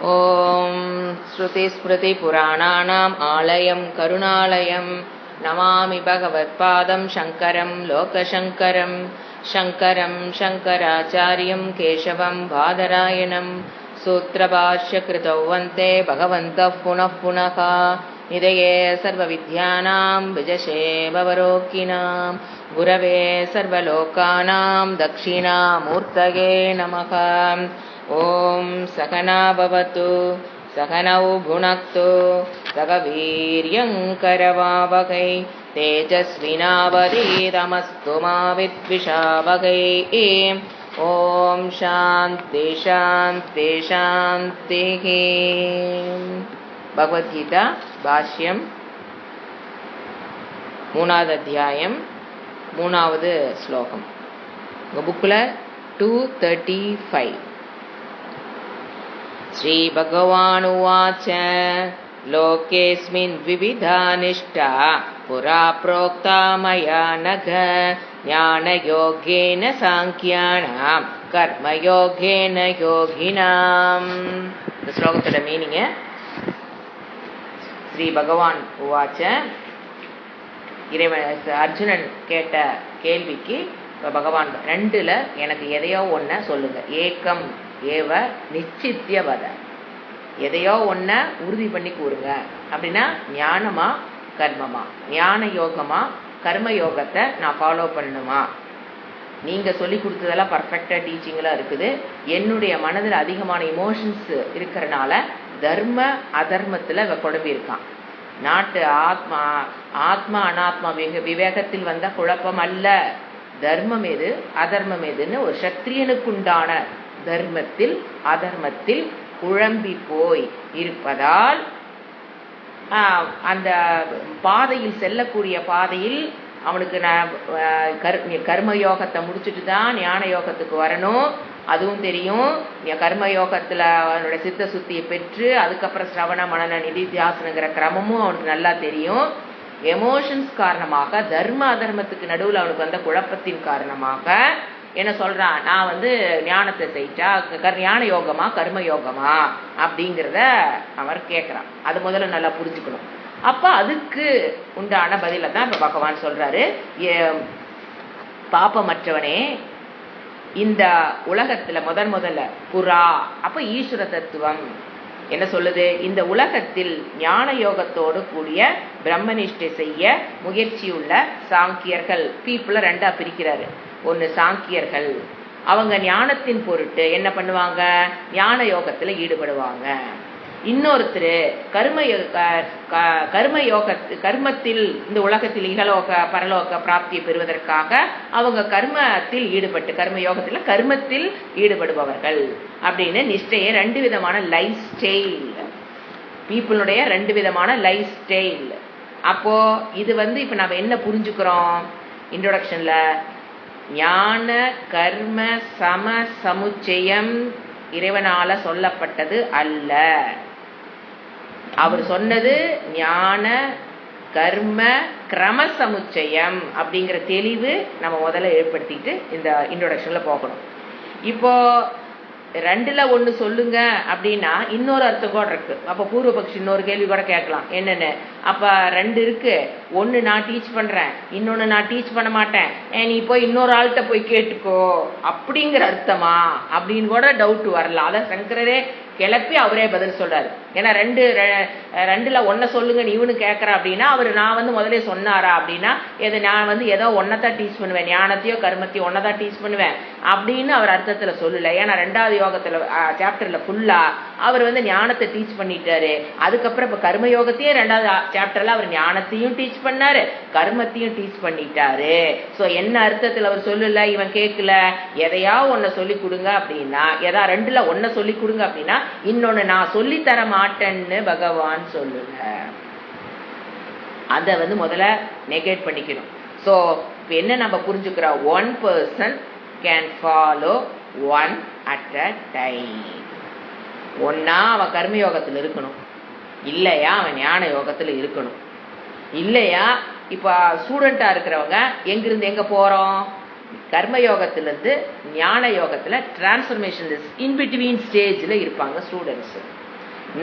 ॐ श्रुतिस्मृतिपुराणानाम् आलयं करुणालयं नमामि भगवत्पादं शङ्करं लोकशङ्करं शङ्करं शङ्कराचार्यं केशवं बादरायणं सूत्रभाष्यकृतौ वन्दे भगवन्तः पुनः पुनः निधये सर्वविद्यानां विजशे भवरोगिणां गुरवे सर्वलोकानां दक्षिणामूर्तये नमः। ॐ सहना भवतु सहनौ भुनक्तु सह वीर्यङ्करवावहै तेजस्विनावधीतमस्तु मा विद्विषावहै। ॐ शान्ति शान्ति शान्तिः। भगवद्गीता भाष्यं மூணாவது அத்தியாயம் மூணாவது ஸ்லோகம். உங்கள் புக்கில் 235. श्रीभगवानुवाच लोकेऽस्मिन् विविधा निष्ठा पुरा प्रोक्ता मया नघ ज्ञानयोगेन साङ्ख्यानां कर्मयोगेन योगिनाम्. இந்த ஸ்லோகத்தோட மீனிங்க, ஸ்ரீ பகவான் உவாச்ச, இறைவன் அர்ஜுனன் கேட்ட கேள்விக்கு பகவான் 2ல் எனக்கு எதையோ ஒன்றை சொல்லுங்க. ஏக்கம் ஏவ நிச்சித்திய வத, எதையோ ஒன்றை உறுதி பண்ணி கூறுங்க. அப்படின்னா ஞானமா கர்மமா, ஞான யோகமா கர்ம யோகத்தை நான் ஃபாலோ பண்ணணுமா? நீங்கள் சொல்லி கொடுத்ததெல்லாம் பர்ஃபெக்டாக டீச்சிங்கெலாம் இருக்குது. என்னுடைய மனதில் அதிகமான இமோஷன்ஸ் இருக்கிறனால தர்ம அதர்மத்தில் குழம்பி இருக்கான். நாட்டு ஆத்மா ஆத்மா அனாத்மா விவேகத்தில் வந்த குழப்பம் அல்ல. தர்மம் எது அதர்மம் எதுன்னு ஒரு சத்திரியனுக்குண்டான தர்மத்தில் அதர்மத்தில் குழம்பி போய் இருப்பதால் அந்த பாதையில் செல்லக்கூடிய பாதையில் அவனுக்கு நான் கர்மயோகத்தை முடிச்சுட்டு தான் ஞான யோகத்துக்கு வரணும். அதுவும் தெரியும். கர்மயோகத்தில் அவனுடைய சித்த சுத்தியை பெற்று அதுக்கப்புறம் சிரவண மனன நிதித்தியாசனங்கிற கிரமமும் அவனுக்கு நல்லா தெரியும். எமோஷன்ஸ் காரணமாக தர்ம அதர்மத்துக்கு நடுவில் அவனுக்கு வந்த குழப்பத்தின் காரணமாக என்ன சொல்றான், நான் ஞானத்தை செய்யிட்டா ஞான யோகமா கர்ம யோகமா அப்படிங்கிறத அவர் கேட்குறான். அது முதல்ல நல்லா புரிஞ்சுக்கணும். அப்போ அதுக்கு உண்டான பதில தான் இப்போ பகவான் சொல்றாரு. பாப்பமற்றவனே, இந்த உலகத்துல முதல்ல புறா, அப்ப ஈஸ்வர தத்துவம் என்ன சொல்லுது? இந்த உலகத்தில் ஞான யோகத்தோடு கூடிய பிரம்மனிஷ்டை செய்ய முயற்சியுள்ள சாங்கியர்கள், பீப்புளை 2ஆ பிரிக்கிறாரு. ஒன்று சாங்கியர்கள், அவங்க ஞானத்தின் பொருட்டு என்ன பண்ணுவாங்க, ஞான யோகத்துல ஈடுபடுவாங்க. இன்னொருத்தர் கர்மத்தில் இந்த உலகத்தில் இகலோக பரலோக பிராப்தியை பெறுவதற்காக அவங்க கர்மத்தில் ஈடுபட்டு கர்மயோகத்தில் கர்மத்தில் ஈடுபடுபவர்கள் அப்படின்னு நிஷ்டையை 2 விதமான லைஃப் ஸ்டைல், பீப்புளுடைய 2 விதமான லைஃப் ஸ்டைல். அப்போ இது இப்ப நம்ம என்ன புரிஞ்சுக்கிறோம் இன்ட்ரோடக்ஷன்ல, ஞான கர்ம சம சமுச்சயம் இறைவனால சொல்லப்பட்டது அல்ல. அவர் சொன்னது ஞான கர்ம கிரம சமுச்சயம் அப்படிங்கிற தெளிவு நம்ம முதல்ல ஏற்படுத்திட்டு இந்த இன்ட்ரோடக்ஷன்ல போகணும். இப்போ 2ல் 1 சொல்லுங்க அப்படின்னா இன்னொரு அர்த்தம் கூட இருக்கு. அப்போ பூர்வபக்ஷி இன்னொரு கேள்வி கூட கேட்கலாம், என்னன்னு, அப்ப 2 இருக்கு, 1 நான் டீச் பண்றேன், இன்னொன்னு நான் டீச் பண்ண மாட்டேன், நீ போய் இன்னொரு ஆள்கிட்ட போய் கேட்டுக்கோ அப்படிங்கிற அர்த்தமா அப்படின்னு கூட டவுட் வரலாம். அதை சங்கரரே கிளப்பி அவரே பதில் சொல்றாரு. ஏன்னா 2ல் 1 சொல்லுங்க இவனு கேட்கற அப்படின்னா அவர் நான் முதலே சொன்னாரா அப்படின்னா நான் ஏதோ ஒன்னதான் டீச் பண்ணுவேன், ஞானத்தையோ கர்மத்தையோ ஒன்னதான் டீச் பண்ணுவேன் அப்படின்னு அவர் அர்த்தத்துல சொல்லல. ஏன்னா 2வது யோகத்துல சாப்டர்ல ஃபுல்லா அவர் ஞானத்தை டீச் பண்ணிட்டாரு. அதுக்கப்புறம் இப்ப கர்ம யோகத்தையே 2வது சாப்டர்ல அவர் ஞானத்தையும் டீச் பண்ணாரு, கர்மத்தையும் டீச் பண்ணிட்டாரு. சோ என்ன அர்த்தத்துல அவர் சொல்லல, இவன் கேட்கல, எதையா ஒன்ன சொல்லி கொடுங்க அப்படின்னா, 2ல் 1 சொல்லி கொடுங்க அப்படின்னா இன்னொன்னு நான் சொல்லி தர மாட்டேன்னு பகவான் சொல்லுங்க. அத முதல்ல நெகேட் பண்ணிக்கணும். சோ இப்ப என்ன நம்ம புரிஞ்சுக்கிறோம், 1 person can follow 1 at a time. ஒன்னா அவன் கர்மயோகத்தில் இருக்கணும், இல்லையா அவன் ஞான யோகத்துல இருக்கணும். இல்லையா இப்ப ஸ்டூடெண்டா இருக்கிறவங்க எங்கிருந்து எங்க போறோம், கர்மயோகத்திலிருந்து ஞான யோகத்தில் டிரான்ஸ்ஃபர்மேஷன் இன்பிட்வீன் ஸ்டேஜில் இருப்பாங்க ஸ்டூடெண்ட்ஸு.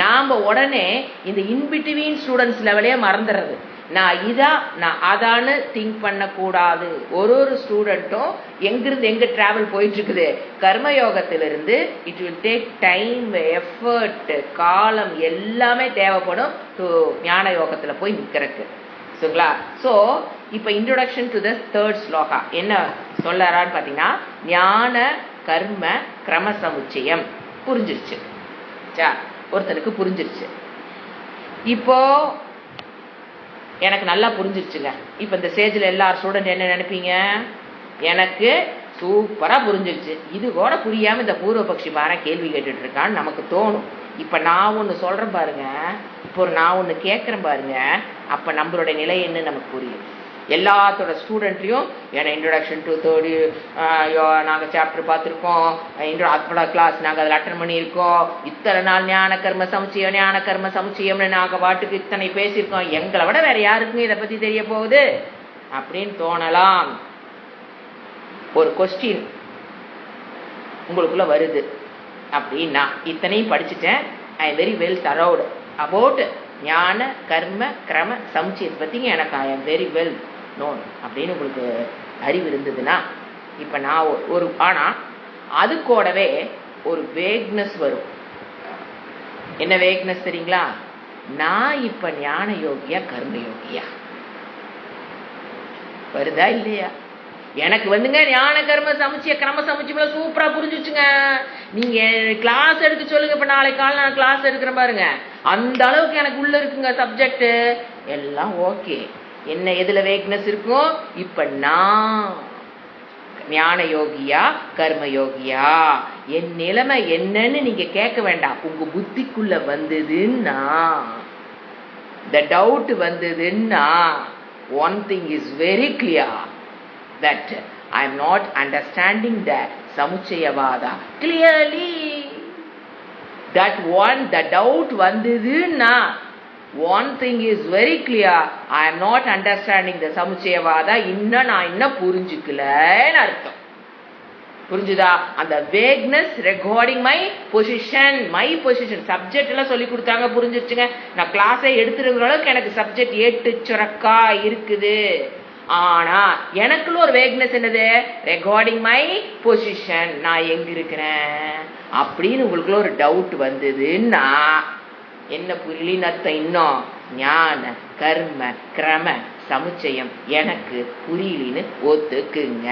நாம உடனே இந்த இன்பிட்வீன் ஸ்டூடெண்ட்ஸ் லெவலே மறந்துடுறது. நான் அதான்னு திங்க் பண்ணக்கூடாது. ஒரு ஸ்டூடெண்ட்டும் எங்கிருந்து எங்க டிராவல் போயிட்டு இருக்குது. கர்மயோகத்திலிருந்து it will take time, effort, காலம் எல்லாமே தேவைப்படும் ஞான யோகத்துல போய் நிக்கிறதுக்கு. சரிங்களா? ஸோ இப்போ introduction to the third shloka என்ன சொல்லறான்னு பார்த்தீங்கன்னா, ஞான கர்ம கிரம சமுச்சயம் புரிஞ்சிருச்சு. ஒருத்தனுக்கு புரிஞ்சிருச்சு. இப்போ எனக்கு நல்லா புரிஞ்சிருச்சுங்க. இப்போ இந்த ஸ்டேஜில் எல்லா ஸ்டூடெண்ட் என்ன நினைப்பீங்க, எனக்கு சூப்பரா புரிஞ்சிருச்சு, இது கூட புரியாம இந்த பூர்வபக்ஷி பாரு கேள்வி கேட்டுட்டு இருக்கான்னு நமக்கு தோணும். இப்ப நான் ஒண்ணு சொல்றேன் பாருங்க, இப்போ நான் ஒண்ணு கேட்கறேன் பாருங்க, அப்ப நம்மளுடைய நிலை என்ன நமக்கு புரியும். எல்லாத்தோட ஸ்டூடெண்ட்லையும் ஏன்னா இன்ட்ரோடக்ஷன் டு தேர்டு நாங்கள் சாப்டர் பார்த்துருக்கோம், அப்பட கிளாஸ் நாங்கள் அதில் அட்டன் பண்ணியிருக்கோம், இத்தனை நாள் ஞான கர்ம சமுச்சயம்னு நாங்கள் பாட்டுக்கு இத்தனை பேசியிருக்கோம், எங்களை விட வேற யாருக்குங்க இதை பற்றி தெரிய போகுது அப்படின்னு தோணலாம். ஒரு கொஸ்டின் உங்களுக்குள்ள வருது அப்படின்னா, இத்தனையும் படிச்சுட்டேன், I am very well thorough about ஞான கர்ம கிரம சமுச்சயத்தை பற்றிங்க, எனக்கு I am very well known அப்படின்னு உங்களுக்கு அறிவு இருந்ததுன்னா, இப்போ நான் ஒரு ஆனால் அது கூடவே ஒரு வேக்னஸ் வரும். என்ன வேக்னஸ் தெரியுங்களா? நான் இப்போ ஞான யோகியா கர்ம யோகியா வருதா இல்லையா? எனக்கு வந்துங்க ஞான கர்ம சமுச்சய கிரம சமுச்சயம் சூப்பரா புரிஞ்சுச்சுங்க. நீங்க கிளாஸ் எடுக்க சொல்லுங்க, இப்ப நாளைக்கு காலை நான் கிளாஸ் எடுக்கிறேன் பாருங்க, அந்த அளவுக்கு எனக்கு உள்ள இருக்குங்க சப்ஜெக்ட் எல்லாம் ஓகே. என்ன எதுல வேக்னஸ் இருக்கும்? இப்ப நான் ஞான யோகியா கர்ம யோகியா, என் நிலைமை என்னன்னு நீங்க கேட்க வேண்டாம். உங்க புத்திக்குள்ள வந்ததுன்னா, the doubt வந்ததுன்னா, one thing is very clear, that I am not understanding the Samuchayavada clearly. That one, the doubt vanduduna, one thing is very clear, I am not understanding the Samuchayavada, inna na inna purinjikkalanu artham. புரிஞ்சுதா? அந்த weakness recording my position subject எல்லாம் சொல்லி கொடுத்தாங்க, புரிஞ்சிருச்சுங்க. நான் கிளாஸை எடுத்துருக்கிற அளவுக்கு எனக்கு subject ஏட்டு சுரக்கா இருக்குது. ஆனா எனக்குள்ள ஒரு வேக்னஸ் என்னது? ரெகார்டிங் மை பொசிஷன், நான் எங்க இருக்கிறேன் அப்படின்னு உங்களுக்குள்ள ஒரு டவுட் வந்ததுன்னா, என்ன புரியலின்னு அர்த்தம்? இன்னும் ஞான கர்ம கிரம சமுச்சயம் எனக்கு புரியலின்னு ஒத்துக்குங்க.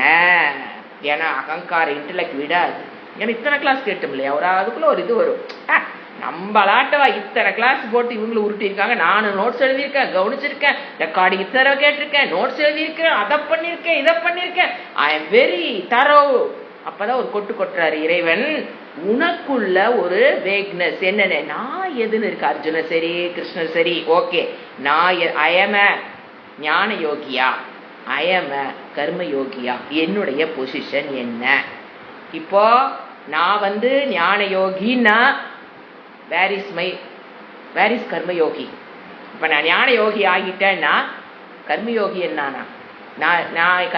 ஏன்னா அகங்கார இன்டலெக்ட் விடாது. ஏன்னா இத்தனை கிளாஸ் கேட்டோம் இல்லையா, ஒரு அதுக்குள்ள ஒரு இது வரும், நம்மளாட்டவா இத்தனை கிளாஸ் போட்டு இவங்களும் உருட்டிருக்காங்க, நானும் நோட்ஸ் எழுதியிருக்கேன், கவனிச்சிருக்கேன், ரெக்கார்டிங் தர கேட்டிருக்கேன், நோட்ஸ் எழுதியிருக்கேன், அதை பண்ணியிருக்கேன், இதை பண்ணியிருக்கேன், ஐ எம் வெரி தரோ. அப்பதான் ஒரு கொட்டு கொட்டுறாரு இறைவன், உனக்குள்ள ஒரு வேக்னஸ் என்னன்னு, நான் எதுன்னு இருக்கு, அர்ஜுன சரி கிருஷ்ணர் சரி ஓகே, நான் ஐ எம் ஞான யோகியா, ஐ எம் கர்ம யோகியா, என்னுடைய பொசிஷன் என்ன? இப்போ நான் ஞான யோகின்னா வேர் இஸ் கர்மயோகி? இப்போ நான் ஞான யோகி ஆகிட்டேன்னா கர்மயோகி என்னானா? நான்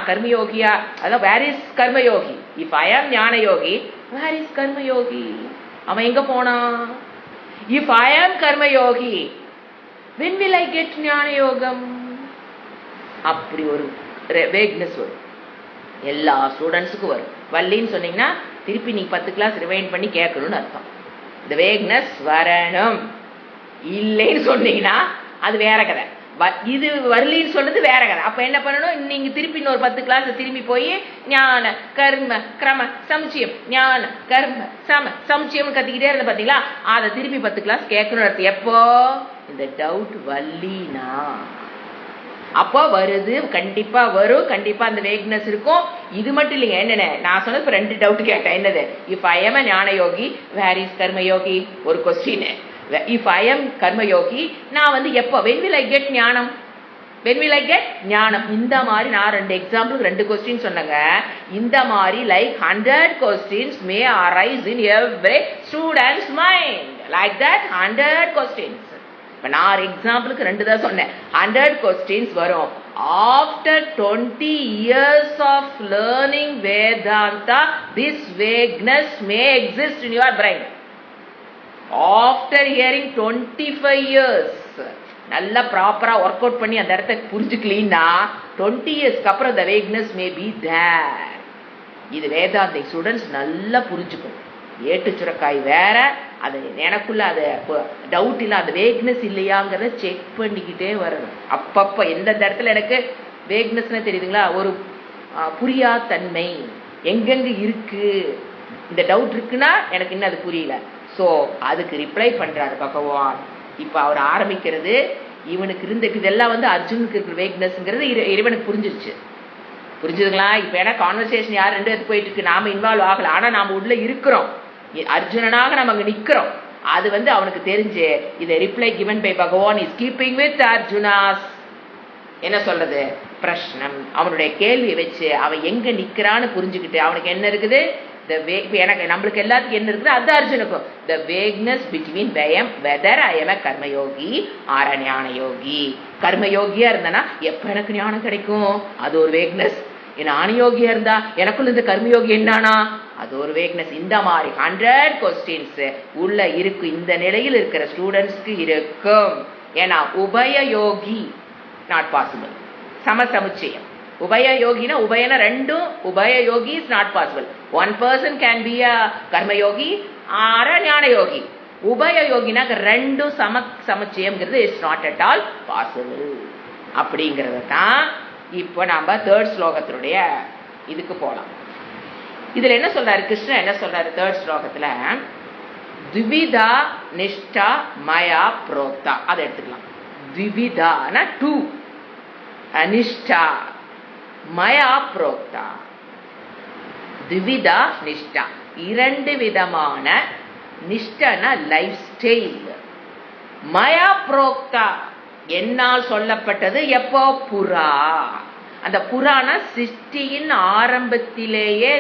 கர்மயோகியா? அதான் வேர் இஸ் கர்மயோகி? இஃப் ஐ ஆம் ஞான யோகி, வேர் இஸ் கர்மயோகி? அவன் எங்க போனான்? இஃப் ஐ ஆம் Karmayogi, when will I get ஞான யோகம்? அப்படி ஒரு வேக்னஸ் வரும், எல்லா ஸ்டூடெண்ட்ஸுக்கும் வரும். வள்ளின்னு சொன்னீங்கன்னா திருப்பி நீங்க 10 கிளாஸ் ரிவைண்ட் பண்ணி கேட்கணும்னு அர்த்தம். இந்த வேக்னஸ் வரணும். இல்லைன்னு சொன்னீங்கன்னா அது வேற கதை, இது வரலின்னு சொன்னது வேற கதை. அப்ப என்ன பண்ணணும்? நீங்க திருப்பி இன்னொரு 10 கிளாஸ் திரும்பி போய் ஞான கர்ம கிரம சமுச்சயம், ஞான கர்ம சமுச்சயம் கத்திக்கிட்டே இருந்த பாத்தீங்களா, அதை திருப்பி 10 கிளாஸ் கேட்கணும்னு அர்த்தம். எப்போ இந்த டவுட் வல்லினா அப்போ வருது, கண்டிப்பா வரும், கண்டிப்பா அந்த வேக்னஸ் இருக்கும். இது மட்டும் இல்லைங்க, என்னென்ன நான் சொன்னது இப்ப 2 டவுட் கேட்டேன். என்னது? இஃப் ஐ எம் ஞான யோகி, வேர் இஸ் கர்மயோகி? ஒரு question. If I am karmayogi, நான் எப்போ when will I get ஞானம்? when will I get ஞானம்? இந்த மாதிரி நான் 2 எக்ஸாம்பிளுக்கு 2 கொஸ்டின் சொன்னேங்க. இந்த மாதிரி like 100 questions may arise in every student's mind, like that 100 questions. இப்போ நான் எக்ஸாம்பிளுக்கு 2 தான் சொன்னேன். 100 questions வரும். After 20 years of learning Vedanta, this vagueness may exist in your brain. After hearing 25 years நல்லா ப்ராப்பரா ஒர்க் அவுட் பண்ணி அந்த இடத்த புரிஞ்சுக்கலீன்னா 20 yearsக்கு அப்புறம் the vagueness may be there. இது வேதாந்தி ஸ்டூடெண்ட்ஸ் நல்லா புரிஞ்சுக்கணும். ஏட்டு சுரக்காய் வேற, அது எனக்குள்ள அது டவுட் இல்லை, அந்த வேக்னஸ் இல்லையாங்கிறத செக் பண்ணிக்கிட்டே வரணும். அப்பப்போ எந்தெந்த இடத்துல எனக்கு வேக்னஸ்னு தெரியுதுங்களா, ஒரு புரியா தன்மை எங்கெங்க இருக்கு, இந்த டவுட் இருக்குன்னா எனக்கு இன்னும் அது புரியல. ஸோ அதுக்கு ரிப்ளை பண்றாரு பகவான். இப்போ அவர் ஆரம்பிக்கிறது இவனுக்கு இருந்த இதெல்லாம் வந்து அர்ஜுனுக்கு இருக்கிற வேக்னஸ்ங்கிறது இறைவனுக்கு புரிஞ்சிருச்சு. புரிஞ்சுதுங்களா? இப்போ ஏன்னா கான்வர்சேஷன் யார் ரெண்டு எடுத்து போயிட்டு இருக்கு, நாம இன்வால்வ் ஆகல, ஆனா நாம உள்ள இருக்கிறோம், அர்ஜுனனாக நம்ம அங்க நிக்கிறோம். அது வந்து அவனுக்கு தெரிஞ்சு இதை ரிப்ளை கிவன் பை பகவான் இஸ் கீப்பிங் வித் அர்ஜுனாஸ் என்ன சொல்றது பிரஷ்னம். அவனுடைய கேள்வியை வச்சு அவன் எங்க நிக்கிறான்னு புரிஞ்சுக்கிட்டு அவனுக்கு என்ன இருக்குது, எனக்கு நம்மளுக்கு எல்லாத்துக்கும் என்ன இருக்குது, அது அர்ஜுனுக்கும் the weakness between whether I am a karmayogi or a jnana யோகி. கர்மயோகியா இருந்தனா எப்ப எனக்கு ஞானம் கிடைக்கும், அது ஒரு வேக்னஸ். ஞானயோகியா இருந்தா எனக்குள்ள இந்த கர்மயோகி என்னானா, அது ஒரு வேக்னஸ். இந்த மாதிரி 100 கொஸ்டின்ஸ் உள்ள இருக்கு, இந்த நிலையில் இருக்கிற ஸ்டூடெண்ட்ஸ்க்கு இருக்கும். ஏன்னா உபய யோகி நாட் பாசிபிள், சமசமுச்சயம். உபய யோகினா உபயன ரெண்டும், ubhaya yogi is not possible. One person can be a karmayogi or a jnana yogi. உபய யோகினா ரெண்டும் சமச்சயம்ங்கிறது is not at all possible. அப்படிங்கிறத தான் இப்போ நாம 3rd ஸ்லோகத்தினுடைய இதுக்கு போலாம். இதுல என்ன சொல்றாரு கிருஷ்ணன், என்ன சொல்றாரு 3rd ஸ்லோகத்துல, த்விவிதா நிஷ்டா மயா புரோக்தா. அதை எடுத்துக்கலாம். த்விவிதானா 2, அனிஷ்டா மயா புரோக்தா. த்விவிதா நிஷ்டா 2 விதமான நிஷ்டனா லைஃப் ஸ்டைல். மயா புரோக்தா என்னால் சொல்லப்பட்டது எப்போ, புறா. அந்த புராண சிருஷ்டியின் ஆரம்பத்திலேயே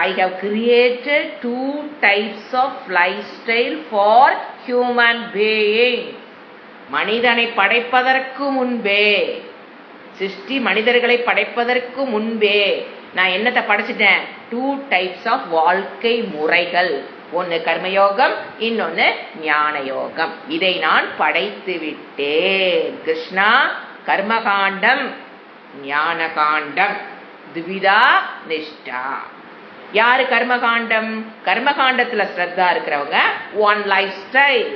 I have created 2 types of lifestyle for human being. மனிதனை படைப்பதற்கு முன்பே, சிருஷ்டி மனிதர்களை படைப்பதற்கு முன்பே நான் என்னத்தை படைச்சிட்டேன், 2 types of வாழ்க்கை முறைகள். ஒன்னு கர்மயோகம், இன்னொன்னு ஞான யோகம். இதை நான் படைத்து விட்டேன். கிருஷ்ணா கர்மகாண்டம் ஞான காண்டம் த்விதா நிஷ்டா. யாரு கர்மகாண்டம், கர்மகாண்டத்துல ஸ்ரத்தா இருக்கிறவங்க ஒன் லைஃப் ஸ்டைல்,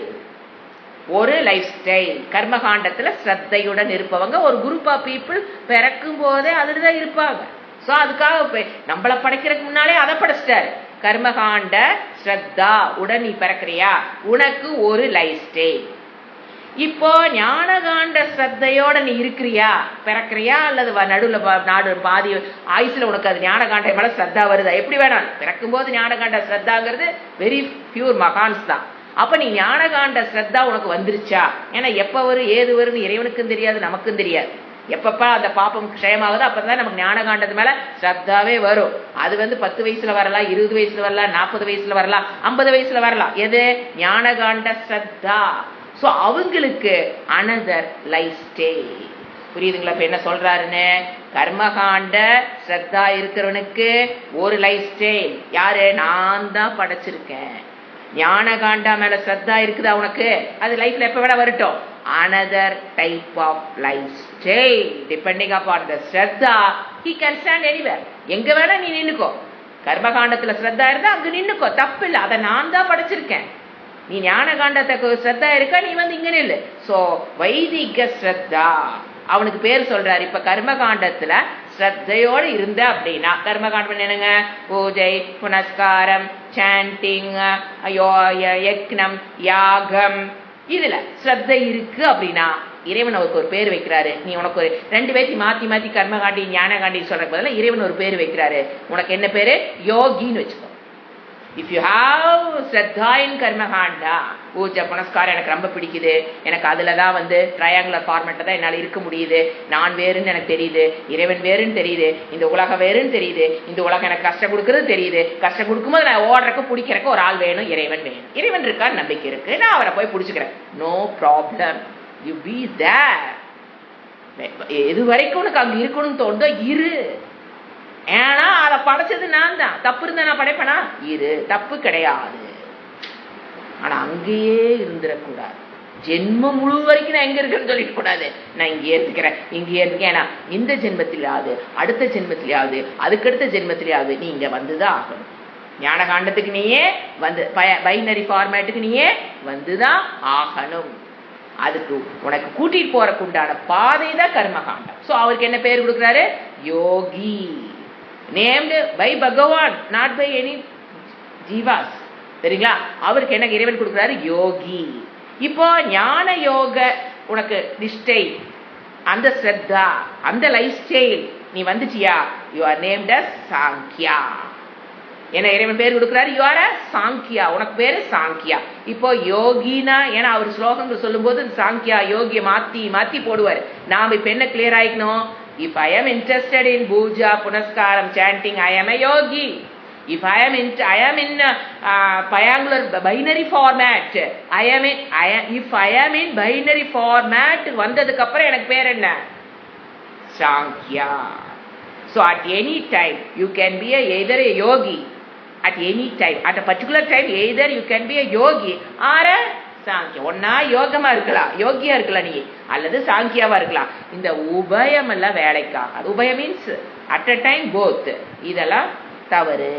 ஒரு லைஃப் ஸ்டைல். கர்மகாண்டத்துல ஸ்ரத்தையுடன் இருப்பவங்க ஒரு குரூப் ஆஃப் பீப்புள் பிறக்கும் போதே அதுதான் இருப்பாங்க. சோ அதுக்காக நம்மளை படைக்கிறதுக்கு முன்னாலே அதை படைச்சிட்டாரு. கர்மகாண்ட ஸ்ரத்தா உடன் நீ பிறக்கிறியா, உனக்கு ஒரு லைஃப் ஸ்டைல். இப்போ ஞானகாண்ட ஸ்ரத்தையோட நீ இருக்கிறியா, பிறக்கிறியா, அல்லது நடுவில் நாடு பாதி ஆயுசுல உனக்கு அது ஞானகாண்ட மேல ஸ்ரத்தா வருதா, எப்படி வேணாலும். பிறக்கும் போது ஞானகாண்ட ஸ்ரத்தாங்கிறது வெரி பியூர் மகான்ஸ் தான். அப்ப நீ ஞானகாண்ட ஸ்ரத்தா உனக்கு வந்துருச்சா, ஏன்னா எப்ப வரும் ஏது வரும்னு இறைவனுக்கும் தெரியாது, நமக்கும் தெரியாது. எப்பப்ப அந்த பாப்பம் க்ஷயமாகுதோ அப்பதான் நமக்கு ஞானகாண்டது மேல ஸ்ரத்தாவே வரும். அது 10 வயசுல வரலாம், 20 வயசுல வரலாம், 40 வயசுல வரலாம், 50 வயசுல வரலாம். எது ஞானகாண்ட ஸ்ரத்தா. சோ அவங்களுக்கு அனதர் லைஃப் ஸ்டைல். புரியுதுங்களா இப்ப என்ன சொல்றாருன்னு? கர்மகாண்ட ஸ்ரத்தா இருக்கிறவனுக்கு ஒரு லைஃப் ஸ்டைல். யாரு? நான் தான் படைச்சிருக்கேன். ஞானகாண்டா மேல ஸ்ரத்தா இருக்குதா உனக்கு, அது லைஃப்ல எப்ப வேணா வரட்டும். Another type of lifestyle depending upon the Shraddha, he can stand anywhere. எங்க வேணா நீ நின்னுக்கோ. கர்மகாண்டத்துல ஸ்ரத்தா இருந்தா அங்க நின்னுக்கோ, தப்பு இல்லை. அதை நான் தான் படைச்சிருக்கேன். நீ ஞான காண்டத்துக்கு ஸ்ரத்தா இருக்க, நீ இங்க நில்லு. சோ வைதிக ஸ்ரத்தா அவனுக்கு பேர் சொல்றாரு. இப்ப கர்மகாண்டத்துல ஸ்ரத்தையோடு இருந்த அப்படின்னா, கர்மகாண்டம் என்னங்க? பூஜை, புனஸ்காரம், சாண்டிங், யக்னம், யாகம், இதுல ஸ்ரத்தை இருக்கு அப்படின்னா இறைவன் அவருக்கு ஒரு பேர் வைக்கிறாரு. நீ உனக்கு ஒரு 2 பேர்த்தி மாத்தி மாத்தி கர்மகாண்டி ஞானகாண்டி சொல்ற பதில இறைவன் ஒரு பேர் வைக்கிறாரு. உனக்கு என்ன பேரு? யோகின்னு வச்சுக்கோ. இஃப் யூ ஹாவ் ஸ்ரத்தா இன் கர்மகாண்டா, பூஜை புனஸ்காரம் எனக்கு ரொம்ப பிடிக்குது, எனக்கு அதுலதான் ட்ரையாங்குலர் ஃபார்மேட்டை தான் என்னால் இருக்க முடியுது, நான் வேறுன்னு எனக்கு தெரியுது, இறைவன் வேறுன்னு தெரியுது, இந்த உலகம் வேறுன்னு தெரியுது, இந்த உலகம் எனக்கு கஷ்டம் கொடுக்கறது தெரியுது, கஷ்டம் கொடுக்கும்போது நான் ஓடுறக்கு பிடிக்கிறக்கு ஒரு ஆள் வேணும், இறைவன் வேணும். இறைவன் இருக்கா நம்பிக்கை இருக்கு, நான் அவரை போய் பிடிச்சுக்கிறேன். No problem, you be there. எது வரைக்கும் உனக்கு அங்க இருக்கணும்னு தோணுதோ இரு. ஏன்னா அதை படைச்சது நான் தான். தப்பு இருந்தா நான் படைப்பேனா? இரு, தப்பு கிடையாது. ஆனா அங்கேயே இருந்துடக்கூடாது. ஜென்மம் முழு வரைக்கும் நான் எங்க இருக்கேன்னு சொல்லிட்டு கூடாது. நான் இங்கேயே இருக்கேன். ஏன்னா இந்த ஜென்மத்திலாவது அடுத்த ஜென்மத்திலாவது அதுக்கடுத்த ஜென்மத்திலாவது நீ இங்க வந்துதான் ஆகணும். ஞான காண்டத்துக்கு நீயே வந்து, பைனரி ஃபார்மேட்டுக்கு நீயே வந்துதான் ஆகணும். அதுக்கு உனக்கு கூட்டிட்டு போறக்கு உண்டான பாதை தான் கர்மகாண்டம். சோ அவருக்கு என்ன பேர் கொடுக்குறாரு? யோகி. நேம்டு பை பகவான், நாட் பை எனி ஜீவாஸ். சரிங்களா? அவருக்கு என்ன இறைவன் கொடுக்குறாரு? யோகி. இப்போ ஞான யோக உனக்கு நிஷ்டை, அந்த ஸ்ரத்தா, அந்த லைஃப் ஸ்டைல் நீ வந்துச்சியா, you are named as Sankhya. என்ன இறைவன் பேர் கொடுக்குறாரு? You are Sankhya. உனக்கு பேரு சாங்கியா. இப்போ யோகினா, ஏன்னா அவர் ஸ்லோகங்கள் சொல்லும் போது சாங்கியா யோகிய மாத்தி மாத்தி போடுவார். நாம இப்ப என்ன கிளியர் ஆயிக்கணும்? If I am interested in puja punaskaram chanting, I am a yogi. If I am in triangular binary format, if I am in binary format வந்ததுக்கு அப்புறம் எனக்கு பேர் என்ன? Samkhya. So at any time you can be either a yogi. At any time, at a particular time, either you can be a yogi or a Samkhya. ஒன்னா யோகமா இருக்கலாம், யோகியா இருக்கலாம் நீ, அல்லது சாங்கியாவா இருக்கலாம். இந்த உபயம் எல்லாம் வேலைக்காக. உபயம் means at a time both. இதெல்லாம் தவறு.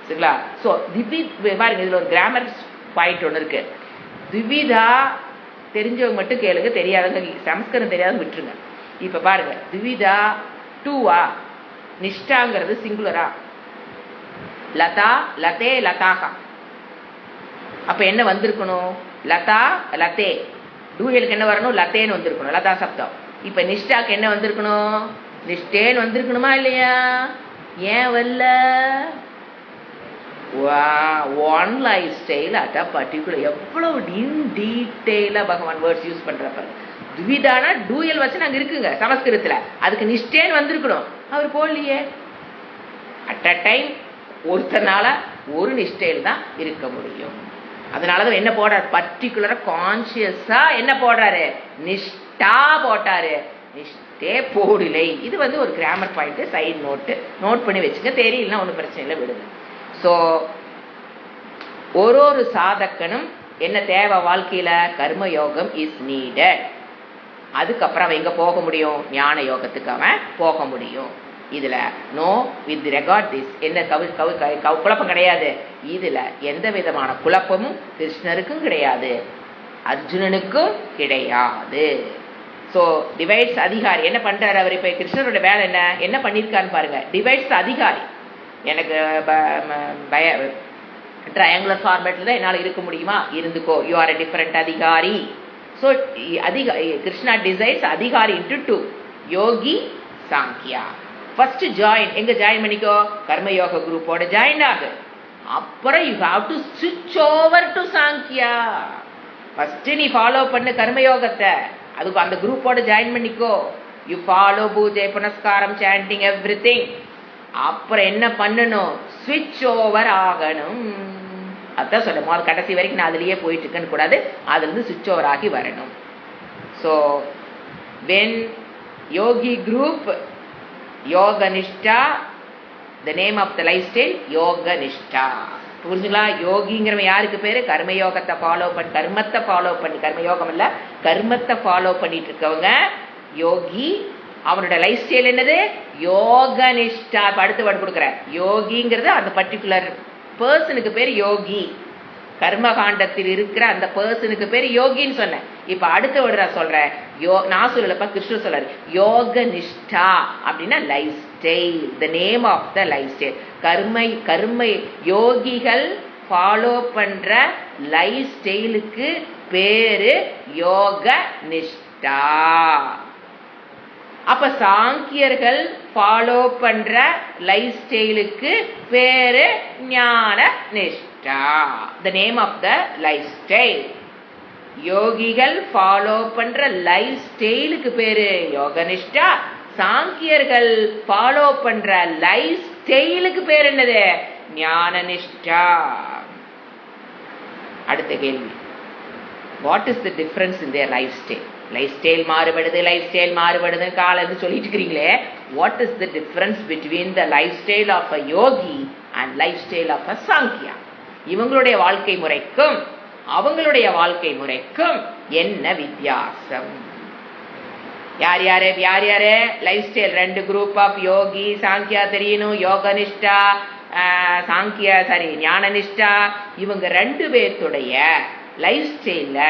சரிங்களா? ஸோ பாருங்க, இதுல ஒரு கிராமர் பாயிண்ட் ஒன்று இருக்கு. திவிதா தெரிஞ்சவங்க மட்டும் கேளுங்க, தெரியாதவங்க சமஸ்கிருதம் தெரியாதவங்க விட்டுருங்க. இப்ப பாருங்க, திவிதா டூவா, நிஷ்டாங்கிறது சிங்குலரா, லதா லதே லதாகா. அப்ப என்ன வந்திருக்கணும்? லதா லதே. டூயலுக்கு என்ன வரணும்? லதேன்னு வந்திருக்கணும், லதா சப்தம். இப்ப நிஷ்டாக்கு என்ன வந்திருக்கணும்? நிஷ்டேன்னு வந்திருக்கணுமா இல்லையா? ஏன் வரல? One life style at a particular. எவ்வளவு இன் டீட்டெயிலா பகவான் வேர்ட்ஸ் யூஸ் பண்றப்ப. துவிதானா டூயல் வச்சு நாங்க இருக்குங்க சமஸ்கிருதத்துல, அதுக்கு நிஷ்டேன்னு வந்திருக்கணும், அவர் போடலையே. அட் அ டைம் ஒருத்தனால ஒரு நிஷ்டையில் தான் இருக்க முடியும். அதனாலதான் என்ன போடுறாரு? பர்டிகுலரா கான்சியஸா என்ன போடுறாரு? நிஷ்டா போட்டாரு, நிஷ்டே போடலை. இது வந்து ஒரு கிராமர் பாயிண்ட், சைடு நோட் பண்ணி வச்சுங்க. தெரியலன்னா ஒன்றும் பிரச்சனை இல்லை, விடுங்க. ஸோ ஒரு சாதகனும் என்ன தேவை வாழ்க்கையில? கர்மயோகம் இஸ் நீடட். அதுக்கப்புறம் அவன் எங்க போக முடியும்? ஞான யோகத்துக்கு அவன் போக முடியும். இதுல நோ வித் ரெகார்ட் திஸ் என்ன குழப்பம் கிடையாது. இதுல எந்த விதமான குழப்பமும் கிருஷ்ணருக்கும் கிடையாது, அர்ஜுனனுக்கும் கிடையாது. சோ டிவைட்ஸ் அதிகாரி என்ன பண்றாரு? அவர் இப்ப கிருஷ்ணரோட வேலை என்ன பண்ணிருக்காருன்னு பாருங்க. டிவைட்ஸ் அதிகாரி. எனக்கு ட்ரையாங்குலர் ஃபார்மேட்ல தான் என்னால இருக்க முடியுமா? இருந்துக்கோ. யூ ஆர் a different அதிகாரி. ஸோ கிருஷ்ணா டிசைட்ஸ் அதிகாரி இன்டு டூ, யோகி சாங்கியா. ஃபர்ஸ்ட் ஜாயின் எங்க ஜாயின் பண்ணிக்கோ? கர்மயோக குரூப்போட ஜாயின் ஆகு. அப்புறம் யூ ஹாவ் டு ஸ்விட்ச் ஓவர் டு சாங்கியா. ஃபர்ஸ்ட் நீ ஃபாலோ பண்ணு கர்மயோகத்தை, அதுக்கு அந்த குரூப்போட ஜாயின் பண்ணிக்கோ. யூ ஃபாலோ பூஜை புனஸ்காரம் சாண்டிங் எவ்ரிதிங். அப்புறம் என்ன பண்ணணும்? ஸ்விட்ச் ஓவர் ஆகணும். அதான் சொல்ல போது கடைசி வரைக்கும் நான் அதுலயே போயிட்டு இருக்கேன்னு கூடாது, அதுல இருந்து ஸ்விட்ச் ஓவர் ஆகி வரணும். So when yogi group yoga nishtha, the name of the life style yoga nishtha. புரிஞ்சுங்களா? யோகிங்கிறவன் யாருக்கு பேரு? கர்மயோகத்தை ஃபாலோ பண்ணி, கர்மத்தை ஃபாலோ பண்ணி, கர்மயோகம் இல்ல கர்மத்தை ஃபாலோ பண்ணிட்டு இருக்கவங்க யோகி. அவனோட லைஃப் ஸ்டைல் என்னது? யோக நிஷ்டா. அடுத்த வேர்டு கொடுக்குற யோகிங்கிறது அந்த பர்டிகுலர் பர்சனுக்கு பேர் யோகி. கர்மகாண்டத்தில் இருக்கிற அந்த பர்சனுக்கு பேர் யோகின்னு சொன்னேன். இப்ப அடுத்த வேர்டு நான் சொல்றேன். நான் சொல்லலப்பா, கிருஷ்ணர் சொல்றாரு. யோக நிஷ்டா அப்படின்னா life style, the name of the life style. கர்ம யோகிகள் ஃபாலோ பண்ற லைஃப் ஸ்டைலுக்கு பேரு யோக நிஷ்டா. அப்ப சாங்கியர்கள் ஃபாலோ பண்ற லைஃப் ஸ்டைலுக்கு பேரு jnana nishtha, the name of the life style. யோகிகள் ஃபாலோ பண்ற லைஃப் ஸ்டைலுக்கு பேரு யோக நிஷ்டா. சாங்கியர்கள் ஃபாலோ பண்ற லைஃப் ஸ்டைலுக்கு பேர் என்னது? ஞான நிஷ்டா. அடுத்த கேள்வி, what is the difference in their life style? Life style மாறுபடுது காலையில சொல்லிட்டு இருக்கிறீங்களே, what is the difference between the life style of a yogi and life style of a Sankhya? இவங்களுடைய வாழ்க்கை முறைக்கும் அவங்களுடைய வாழ்க்கை முறைக்கும் என்ன வித்தியாசம்? யார் யாரு லைஃப் ஸ்டைல் 2 குரூப் ஆஃப் யோகி சாங்கியா தெரியணும். யோகனிஷ்டா சாங்கியா ஞானனிஷ்டா, இவங்க 2 பேர்த்துடைய லைஃப் ஸ்டைல்ல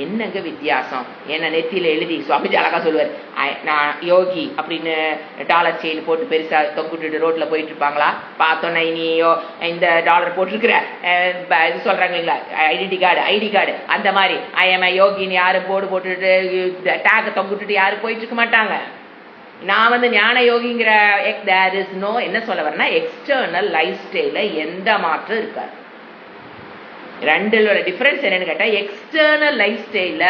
என்னங்க வித்தியாசம்? என்ன நெத்தியில எழுதி சுவாமிஜி அழகா சொல்லுவார், நான் யோகி அப்படின்னு டாலர் செயின் போட்டு பெருசா தொங்கிட்டு ரோட்ல போயிட்டு இருப்பாங்களா? பார்த்தோன்னா நீயோ இந்த டாலர் போட்டிருக்கிற இது சொல்றாங்க இல்லைங்களா, ஐடி கார்டு அந்த மாதிரி ஐஎம் யோகின்னு யாரும் போட்டுட்டு டேக் தொங்கிட்டு யாரும் போயிட்டு இருக்க மாட்டாங்க. நான் ஞான யோகிங்கிற தேர் இஸ் நோ என்ன சொல்ல வரேன்னா எக்ஸ்டர்னல் லைஃப் ஸ்டைல எந்த மாற்றம் இருக்காது. 2 டிஃபரன்ஸ் என்னன்னு கேட்டா, எக்ஸ்டர்னல் லைஃப் ஸ்டைல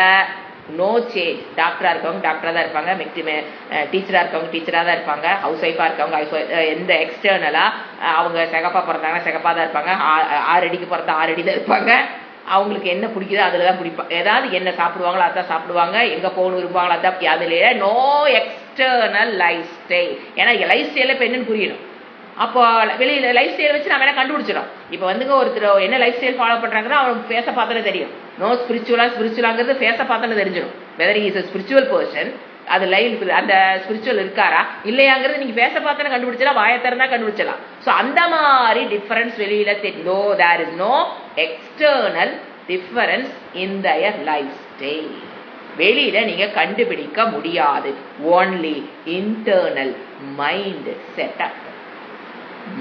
நோ சேஞ்ச். டாக்டரா இருக்கவங்க டாக்டரா தான் இருப்பாங்க, டீச்சரா இருக்கவங்க டீச்சரா தான் இருப்பாங்க, ஹவுஸ் ஒய்ஃபா இருக்கவங்க எந்த எக்ஸ்டர்னலா அவங்க சிகப்பா பிறந்தாங்கன்னா சிகப்பா தான் இருப்பாங்க, 6 அடிக்கு பிறந்தா 6 அடி தான் இருப்பாங்க. அவங்களுக்கு என்ன பிடிக்குதோ அதுல தான் பிடிப்பாங்க, ஏதாவது என்ன சாப்பிடுவாங்களோ அதான் சாப்பிடுவாங்க, எங்க போகணும் விரும்புவாங்களோ அதான். அதுல நோ எக்ஸ்டர்னல் லைஃப் ஸ்டைல். ஏன்னா லைஃப் ஸ்டைல இப்ப என்னன்னு புரியணும். அப்போ வெளியில லைஃப் ஸ்டைல் வச்சு நம்ம என்ன கண்டுபிடிச்சிடும். இப்போ ஒருத்தர் என்ன லைஃப் ஸ்டைல் ஃபாலோ பண்றாங்கன்னா அவனுக்கு ஃபேஸை பார்த்தாலே தெரியும். நோ ஸ்பிரிச்சுவலாங்கிறது ஃபேஸை பார்த்தாலே தெரிஞ்சிடும். Whether is a spiritual person, அது லைஃப் அந்த ஸ்பிரிச்சுவல் இருக்காரா இல்லையாங்கிறது நீங்க ஃபேஸை பார்த்தாலே கண்டுபிடிச்சலாம், வாயை திறந்தா கண்டுபிடிச்சலாம். ஸோ அந்த மாதிரி டிஃபரன்ஸ் வெளியில தெரியும். There is no external difference in their life style. வெளியில நீங்க கண்டுபிடிக்க முடியாது. Only internal mind setup.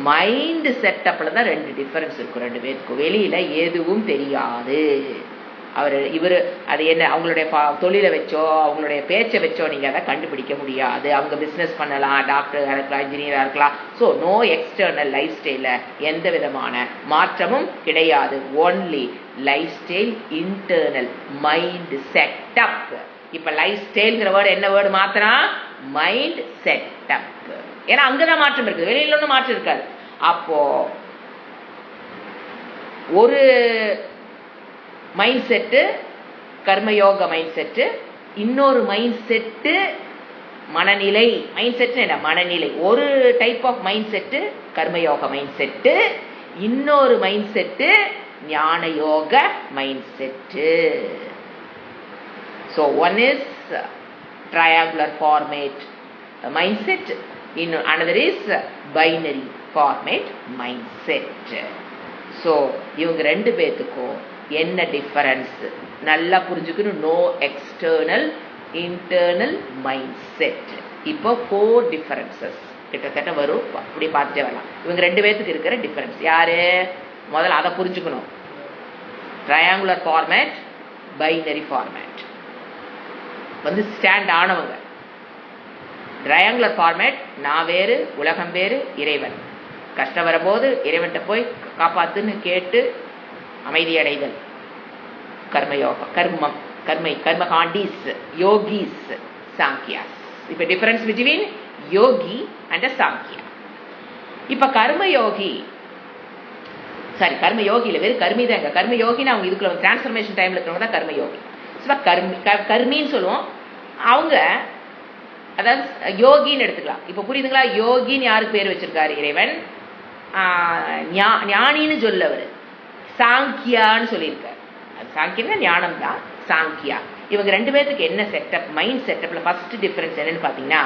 Mind செட்டப்ல தான் 2 டிஃபரன்ஸ் இருக்கும் 2 பேருக்கும். வெளியில எதுவும் தெரியாது. இவரு அது என்ன அவங்களுடைய தொழிலை வச்சோ அவங்களுடைய பேச்சை வச்சோ நீங்க அதை கண்டுபிடிக்க முடியாது. அவங்க பிசினஸ் பண்ணலாம், டாக்டரா இருக்கலாம், இன்ஜினியரா இருக்கலாம். ஸோ நோ எக்ஸ்டர்னல் லைஃப் ஸ்டைல எந்த விதமான மாற்றமும் கிடையாது. Only life style internal mind setup. இப்ப லைஃப் ஸ்டைல்ங்கிற வேர்டு என்ன வேர்டு மாத்திரம்? Mind setup. ஏன்னா அங்கதான் மாற்றம் இருக்குது, வெளியில ஒன்றும் மாற்றம் இருக்காது. அப்போ ஒரு மைண்ட் செட்டு கர்மயோக மைண்ட் செட்டு, இன்னொரு மைண்ட் செட்டு மனநிலை. மைண்ட் செட் என்ன? மனநிலை. ஒரு டைப் ஆஃப் மைண்ட் செட்டு கர்மயோக மைண்ட் செட்டு, இன்னொரு மைண்ட் செட்டு ஞான யோக mind set. So one is triangular format mindset, another is binary format mindset. So இவங்க 2 பேத்துக்கும் என்ன டிஃபரன்ஸ் நல்லா புரிஞ்சுக்கணும். No external internal mind set. இப்போ 4 டிஃபரன்சஸ் கிட்டத்தட்ட வரும், அப்படி பார்த்துட்டே வரலாம். இவங்க 2 பேத்துக்கு இருக்கிற டிஃபரன்ஸ் யாரு? முதல்ல அதை புரிஞ்சுக்கணும். Triangular format, binary format stand ஆனவங்க. ட்ரையாங்குலர் ஃபார்மேட் நான் வேறு உலகம் வேறு இறைவன். கஷ்டம் வரும்போது இறைவன்கிட்ட போய் காப்பாத்துன்னு கேட்டு அமைதி அடைதல் கர்மயோகம். கர்மகாண்டீஸ், யோகிஸ், சாங்கியாஸ். இப்ப difference between Yogi and Samkhya. இப்ப கர்மயோகி கர்மயோகியில வேறு கர்மி தாங்க. கர்மயோகின்னு அவங்க இதுக்குள்ள டிரான்ஸ்ஃபர்மேஷன் டைம்ல இருக்கிறவங்க தான் கர்மயோகி. கர்மின்னு சொல்லுவோம். அவங்க அதாவது யோகின்னு எடுத்துக்கலாம். இப்ப புரியுதுங்களா? யோகின்னு யாருக்கு பேர் வச்சிருக்காரு? இறைவன். ஞானின்னு சொல்லவர் சாங்கியான்னு சொல்லியிருக்காரு. சாங்கியா ஞானம் தான் சாங்கியா. இவங்க 2 பேருக்கு என்ன செட்டப்? மைண்ட் செட்டப்ல ஃபர்ஸ்ட் டிஃபரன்ஸ் என்னன்னு பாத்தீங்கன்னா,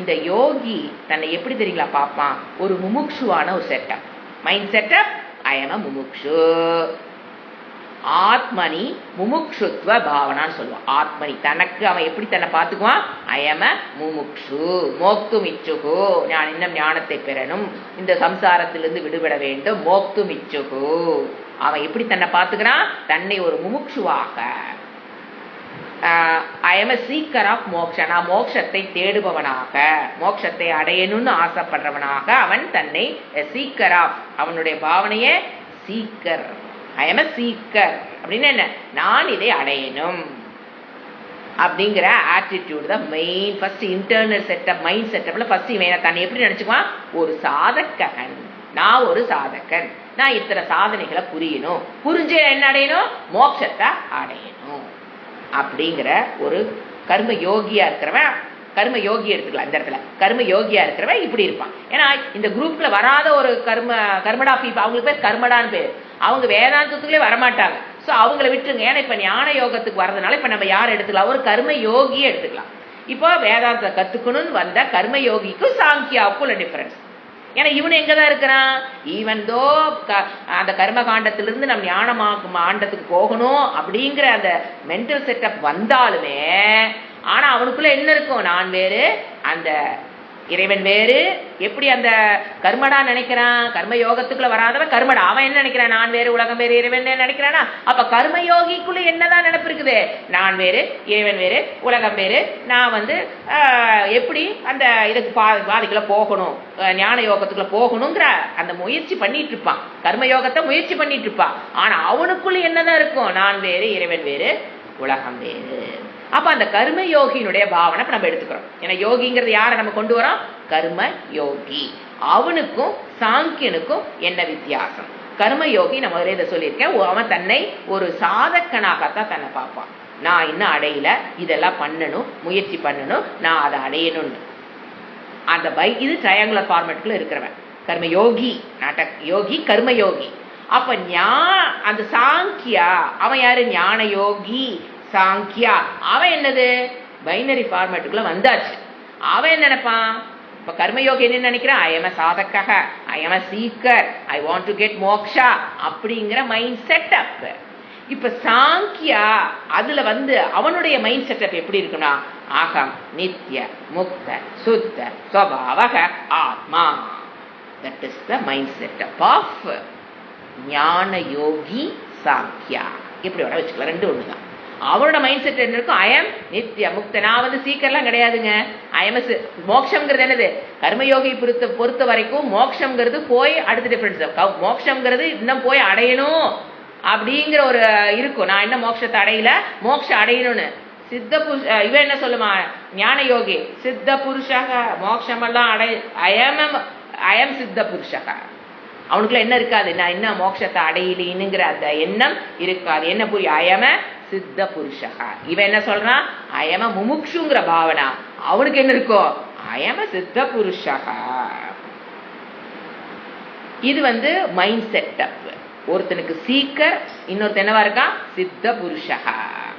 இந்த யோகி தன்னை எப்படி தெரியுங்களா பார்ப்பான்? ஒரு முமுக்ஷுவான ஒரு setup. Mind setup I am a mumukshu. ஆத்மனி முமுக்ஷுத்வ பாவனான்னு சொல்லுவான். ஆத்மனி தனக்கு அவன் எப்படி தன்னை பார்த்துக்குவான்? அயம முமுக்ஷு மோக்தும் இச்சுகு. நான் இன்னும் ஞானத்தை பெறணும், இந்த சம்சாரத்திலிருந்து விடுபட வேண்டும். மோக்தும் இச்சுகு. அவன் எப்படி தன்னை பார்த்துக்கிறான்? தன்னை ஒரு முமுக்ஷுவாக. ஐஎம் சீக்கர் ஆஃப் மோக்ஷ. நான் மோட்சத்தை தேடுபவனாக, மோட்சத்தை அடையணும்னு ஆசைப்படுறவனாக அவன் தன்னை சீக்கர் ஆஃப். அவனுடைய பாவனையே சீக்கர். ஐ எம் சீக்கர் அப்படின்னு என்ன? நான் இதை அடையணும் அப்படிங்கிற ஆட்டிடியூட் தான் main. First internal setup, mind செட்டப்ல ஃபர்ஸ்ட் இவன் தன்னை எப்படி நினைச்சுக்குவான்? ஒரு சாதகன். நான் ஒரு சாதகன், நான் இத்தனை சாதனைகளை புரியணும், புரிஞ்சு என்ன அடையணும்? மோட்சத்தை அடையணும் அப்படிங்கிற ஒரு கர்ம யோகியா இருக்கிறவன். கர்ம யோகி எடுத்துக்கலாம் இந்த இடத்துல. கர்ம யோகியா இருக்கிறவன் இப்படி இருப்பான். ஏன்னா இந்த குரூப்ல வராத ஒரு கர்மடா பீப், அவங்களுக்கு பேர் கர்மடான்னு பேர். அவங்க வேதாந்தத்துக்குள்ளே வரமாட்டாங்க. ஸோ அவங்கள விட்டுருங்க. ஏன்னா இப்ப ஞான யோகத்துக்கு வர்றதுனால இப்ப நம்ம யார் எடுத்துக்கலாம், ஒரு கர்ம யோகியை எடுத்துக்கலாம். இப்போ வேதாந்தத்தை கத்துக்கணும்னு வந்த கர்ம யோகிக்கும் சாங்கியாவுக்கும் உள்ள டிஃபரன்ஸ். ஏன்னா இவன் எங்கதான் இருக்கிறான், ஈவன் தோ அந்த கர்ம காண்டத்திலிருந்து நம்ம ஞானமாக ஆண்டத்துக்கு போகணும் அப்படிங்கிற அந்த மென்டல் செட்டப் வந்தாலுமே, ஆனா அவனுக்குள்ள என்ன இருக்கும், நான் வேறு அந்த இறைவன் வேறு. எப்படி அந்த கர்மடா நினைக்கிறான், கர்ம யோகத்துக்குள்ள வராதவன் கர்மடா, அவன் என்ன நினைக்கிறான், நான் வேறு உலகம் வேறு இறைவன் நினைக்கிறானா. அப்ப கர்ம யோகிக்குள்ள என்னதான் நினைப்பு இருக்குது, நான் வேறு இறைவன் வேறு உலகம் வேறு, நான் எப்படி அந்த இதுக்கு பாதிக்குள்ள போகணும், ஞான யோகத்துக்குள்ள போகணுங்கிற அந்த முயற்சி பண்ணிட்டு இருப்பான், கர்ம யோகத்தை முயற்சி பண்ணிட்டு இருப்பான். ஆனா அவனுக்குள்ள என்னதான் இருக்கும், நான் வேறு இறைவன் வேறு உலகம் வேறு. அப்ப அந்த கர்ம யோகியினுடைய பாவனை நம்ம எடுத்துக்கிறோம். ஏன்னா யோகிங்கிறது யாரை நம்ம கொண்டு வரோம், கர்ம யோகி. அவனுக்கும் சாங்கியனுக்கும் என்ன வித்தியாசம், கர்ம யோகி நான் முதல்ல இதை சொல்லியிருக்கேன், அவன் தன்னை ஒரு சாதகனாகத்தான் தன்னை பார்ப்பான். நான் இன்னும் அடையல, இதெல்லாம் பண்ணணும், முயற்சி பண்ணணும், நான் அதை அடையணும்னு. அந்த இது ட்ரையாங்குலர் ஃபார்மேட்டுக்குள்ள இருக்கிறவன் கர்ம யோகி, நாட்டக் யோகி கர்ம யோகி. அப்ப அந்த சாங்கியா அவன் யாரு, ஞான யோகி சாங்கியா. அவன் என்னது, பைனரி ஃபார்மேட்டுக்குள்ள வந்தாச்சு. அவன் என்ன நினைப்பான், இப்ப கர்மயோகி என்ன நினைக்கிறான், ஐ எம் எ சாதக, I am a seeker, I want to get moksha அப்படிங்கிற மைண்ட் செட்டப். இப்ப சாங்கியா அதுல அவனுடைய மைண்ட் செட்டப் எப்படி இருக்குன்னா, அகம் நித்ய முக்த சுத்த ஸ்வபாவக ஆத்மா. That is the mind setup of ஞான யோகி சாங்கியா. எப்படி வேணா வச்சுக்கலாம், ரெண்டு ஒண்ணுதான். அவனோட மைண்ட் செட் என்ன இருக்கும், அயம் நித்ய முக்த, நான் சீக்கிரம்லாம் கிடையாதுங்க. மோட்சம்ங்கிறது என்னது, கர்மயோகி பொறுத்த வரைக்கும் மோட்சம்ங்கிறது போய் அடுத்த டிஃபரன்ஸ். மோட்சம்ங்கிறது இன்னும் போய் அடையணும் அப்படிங்கிற ஒரு இருக்கும். நான் என்ன மோட்சத்தை அடையல, மோட்சம் அடையணும்னு. சித்த புருஷ இவன் என்ன சொல்லுமா, ஞான யோகி சித்த புருஷக, மோட்சமெல்லாம் அயம் சித்த புருஷக. அவனுக்குள்ள என்ன இருக்காது, நான் என்ன மோட்சத்தை அடையலின்னுங்கிற அந்த எண்ணம் இருக்காது. என்ன புரியும், அயம சித்த புருஷகா. இவன் என்ன சொல்றான், அயம முமுக்ஷுங்கிற பாவனா. அவனுக்கு என்ன இருக்கும், அயம சித்த புருஷகா. இது மைண்ட் செட்டப். ஒருத்தனுக்கு சீக்கர், இன்னொருத்த என்னவா இருக்கான், சித்த புருஷகா,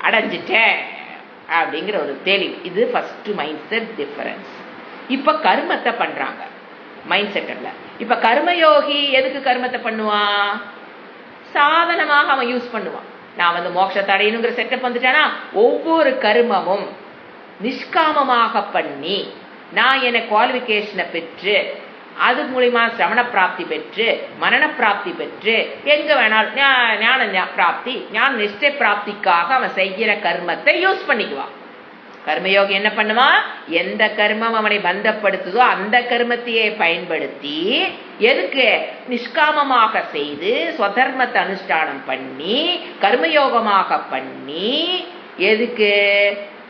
அடைஞ்சிட்டேன் அப்படிங்கிற ஒரு தெளிவு. இது ஃபர்ஸ்ட் மைண்ட் செட் டிஃபரன்ஸ். இப்ப கர்மத்தை பண்றாங்க மைண்ட் செட்டப்ல. இப்ப கர்மயோகி எதுக்கு கர்மத்தை பண்ணுவான், சாதனமாக அவன் யூஸ் பண்ணுவான். நான் மோட்சத்தை அடையணுங்கிற செட்டப் வந்துட்டானா, ஒவ்வொரு கர்மமும் நிஷ்காமமாக பண்ணி நான் என குவாலிபிகேஷனை பெற்று அது மூலியமா சிரவண பிராப்தி பெற்று மரண பிராப்தி பெற்று எங்க வேணாலும் ஞான பிராப்தி ஞான நிஷ்டை பிராப்திக்காக அவன் செய்கிற கர்மத்தை யூஸ் பண்ணிக்குவான். கர்மயோகி என்ன பண்ணுவான், எந்த கர்மம் அவனை பந்தப்படுத்துதோ அந்த கர்மத்தையே பயன்படுத்தி எதுக்கு நிஷ்காமமாக செய்து ஸ்வதர்மத்தை அனுஷ்டானம் பண்ணி கர்மயோகமாக பண்ணி எதுக்கு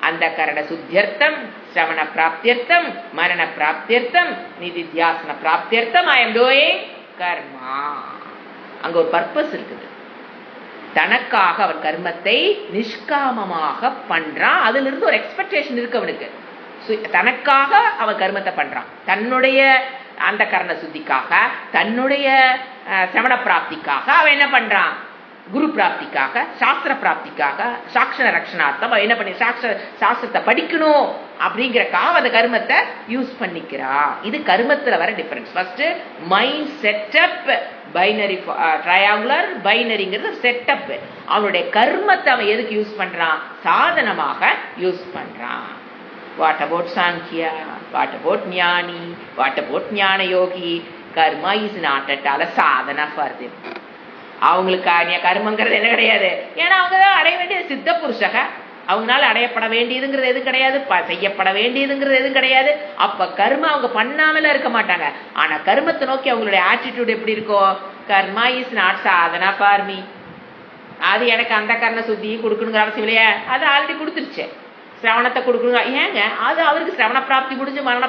அந்த கரண சுத்தியர்த்தம் சிரவண பிராப்தியர்த்தம் மரண பிராப்தியர்த்தம் நிதித்தியாசன பிராப்தியர்த்தம் ஐ எம் டூயிங் கர்மா. அங்க ஒரு பர்பஸ் இருக்குது. தனக்காக அவன் கர்மத்தை நிஷ்காமமாக பண்றான். அதுல இருந்து ஒரு எக்ஸ்பெக்டேஷன் இருக்கு அவனுக்கு. தனக்காக அவன் கர்மத்தை பண்றான், தன்னுடைய அந்த கர்ண சுத்திக்காக தன்னுடைய சிரவண பிராப்திக்காக அவன் என்ன பண்றான், குரு பிராப்திக்காக சாஸ்திர பிராப்திக்காக சாட்சர ரக்ஷணார்த்தம் அவன் என்ன பண்ணி சாஸ்திரத்தை படிக்கணும் அப்படிங்கறக்காக அந்த கர்மத்தை யூஸ் பண்ணிக்கிறான். இது கர்மத்துல வர difference. First mind setup binary triangular பைனரிங்கிறது செட்டப். அவனுடைய கர்மத்தை அவன் எதுக்கு யூஸ் பண்றான், சாதனமாக யூஸ் பண்றான். What about Sankhya, what about jnani, what about jnana yogi? Karma is not at all sadhana for them. அவங்களுக்கு கர்மங்கிறது என்ன கிடையாது. ஏன்னா அவங்க அடைய வேண்டியது சித்த புருஷக, அவங்களால அடையப்பட வேண்டியதுங்கிறது எதுவும் கிடையாது, செய்யப்பட வேண்டியதுங்கிறது எதுவும் கிடையாது. அப்ப கர்ம அவங்க பண்ணாமல இருக்க மாட்டாங்க. ஆனா கர்மத்தை நோக்கி அவங்களுடைய ஆட்டிடியூட் எப்படி இருக்கும், karma is not sadhana for me. அது எனக்கு அந்த கர்ண சுத்தி கொடுக்கணுங்கிற அவசியம் இல்லையா, அது ஆல்ரெடி கொடுத்துருச்சு. சிரவணத்தை கொடுக்கணுங்க, ஏங்க அது அவருக்கு சிரவண பிராப்தி முடிஞ்சு மரண